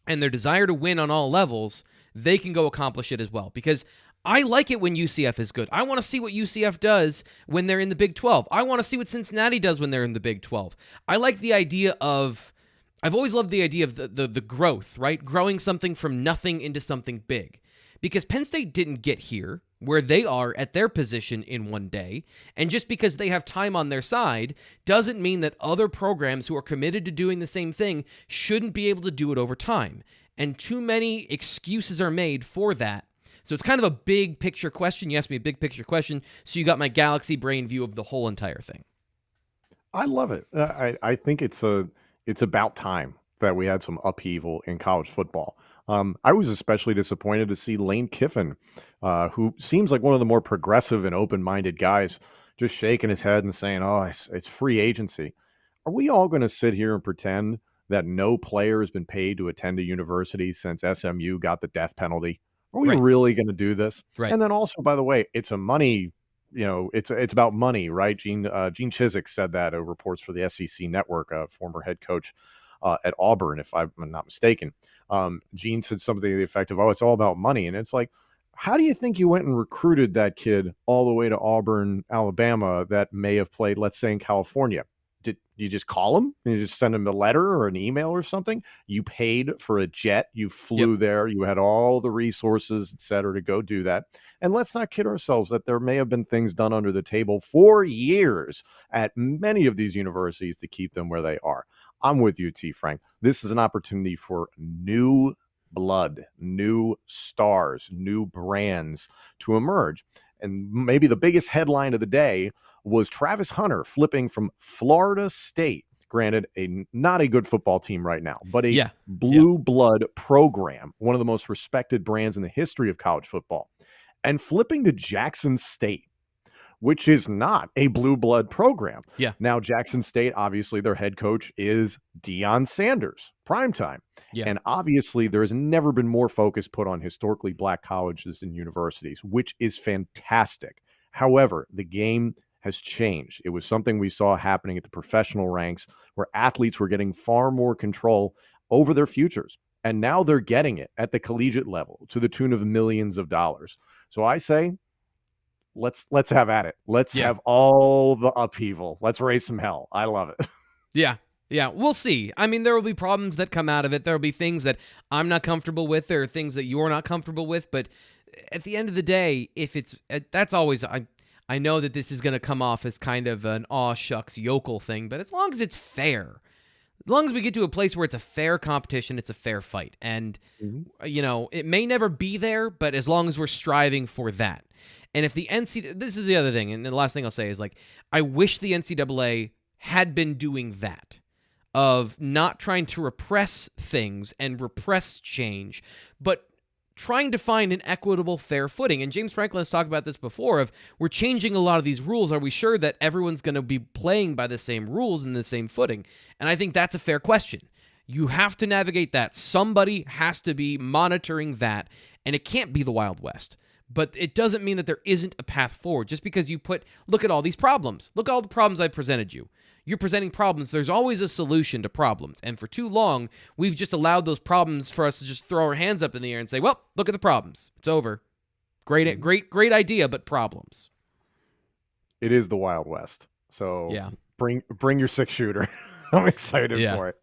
and their desire to win on all levels, they can go accomplish it as well. Because I like it when UCF is good. I want to see what UCF does when they're in the Big 12. I want to see what Cincinnati does when they're in the Big 12. I like the idea of, I've always loved the idea of the growth, right? Growing something from nothing into something big. Because Penn State didn't get here where they are at their position in one day, and just because they have time on their side doesn't mean that other programs who are committed to doing the same thing shouldn't be able to do it over time. And too many excuses are made for that. So it's kind of a big picture question. You asked me a big picture question, so you got my galaxy brain view of the whole entire thing. I love it. I think it's about time that we had some upheaval in college football. I was especially disappointed to see Lane Kiffin, who seems like one of the more progressive and open-minded guys, just shaking his head and saying, oh, it's free agency. Are we all going to sit here and pretend that no player has been paid to attend a university since SMU got the death penalty? Are we really going to do this? Right. And then also, by the way, it's a money, it's about money, right? Gene Chizik said that, reports for the SEC Network, former head coach at Auburn, if I'm not mistaken. Gene said something to the effect of, oh, it's all about money. And it's like, how do you think you went and recruited that kid all the way to Auburn, Alabama, that may have played, let's say, in California? Did you just call him and you just send him a letter or an email or something? You paid for a jet. You flew there. You had all the resources, et cetera, to go do that. And let's not kid ourselves that there may have been things done under the table for years at many of these universities to keep them where they are. I'm with you, T. Frank. This is an opportunity for new blood, new stars, new brands to emerge. And maybe the biggest headline of the day was Travis Hunter flipping from Florida State, granted, not a good football team right now, but a blue blood program, one of the most respected brands in the history of college football, and flipping to Jackson State, which is not a blue blood program. Yeah. Now, Jackson State, obviously, their head coach is Deion Sanders, primetime. Yeah. And obviously, there has never been more focus put on historically black colleges and universities, which is fantastic. However, the game has changed. It was something we saw happening at the professional ranks where athletes were getting far more control over their futures. And now they're getting it at the collegiate level to the tune of millions of dollars. So I say, let's have at it. Let's have all the upheaval. Let's raise some hell. I love it. Yeah. Yeah, we'll see. I mean, there will be problems that come out of it. There will be things that I'm not comfortable with. There are things that you're not comfortable with. But at the end of the day, if it's that's always I know that this is going to come off as kind of an aw shucks yokel thing, but as long as it's fair, as long as we get to a place where it's a fair competition, it's a fair fight. And, it may never be there, but as long as we're striving for that. And if the this is the other thing, and the last thing I'll say is, like, I wish the NCAA had been doing that, of not trying to repress things and repress change, but trying to find an equitable, fair footing. And James Franklin has talked about this before, of we're changing a lot of these rules. Are we sure that everyone's going to be playing by the same rules and the same footing? And I think that's a fair question. You have to navigate that. Somebody has to be monitoring that, and it can't be the Wild West. But it doesn't mean that there isn't a path forward. Just because look at all these problems. Look at all the problems I presented you. You're presenting problems. There's always a solution to problems. And for too long, we've just allowed those problems for us to just throw our hands up in the air and say, well, look at the problems. It's over. Great idea, but problems. It is the Wild West. So yeah. Bring your 6-shooter. I'm excited for it.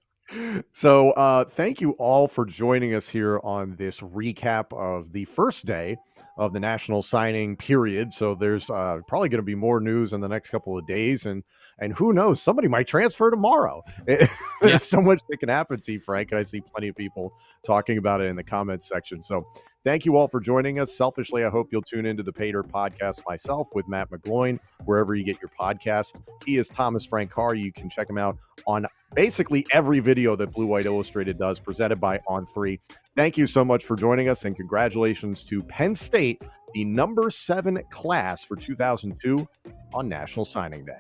So thank you all for joining us here on this recap of the first day of the national signing period. So there's probably going to be more news in the next couple of days, and who knows, somebody might transfer tomorrow. There's so much that can happen, T. Frank, and I see plenty of people talking about it in the comments section. So thank you all for joining us. Selfishly, I hope you'll tune into the Pay Dirt podcast myself with Matt McGloin, wherever you get your podcast. He is Thomas Frank Carr. You can check him out on basically every video that Blue White Illustrated does, presented by On3. Thank you so much for joining us, and congratulations to Penn State, the number 7 class for 2002 on National Signing Day.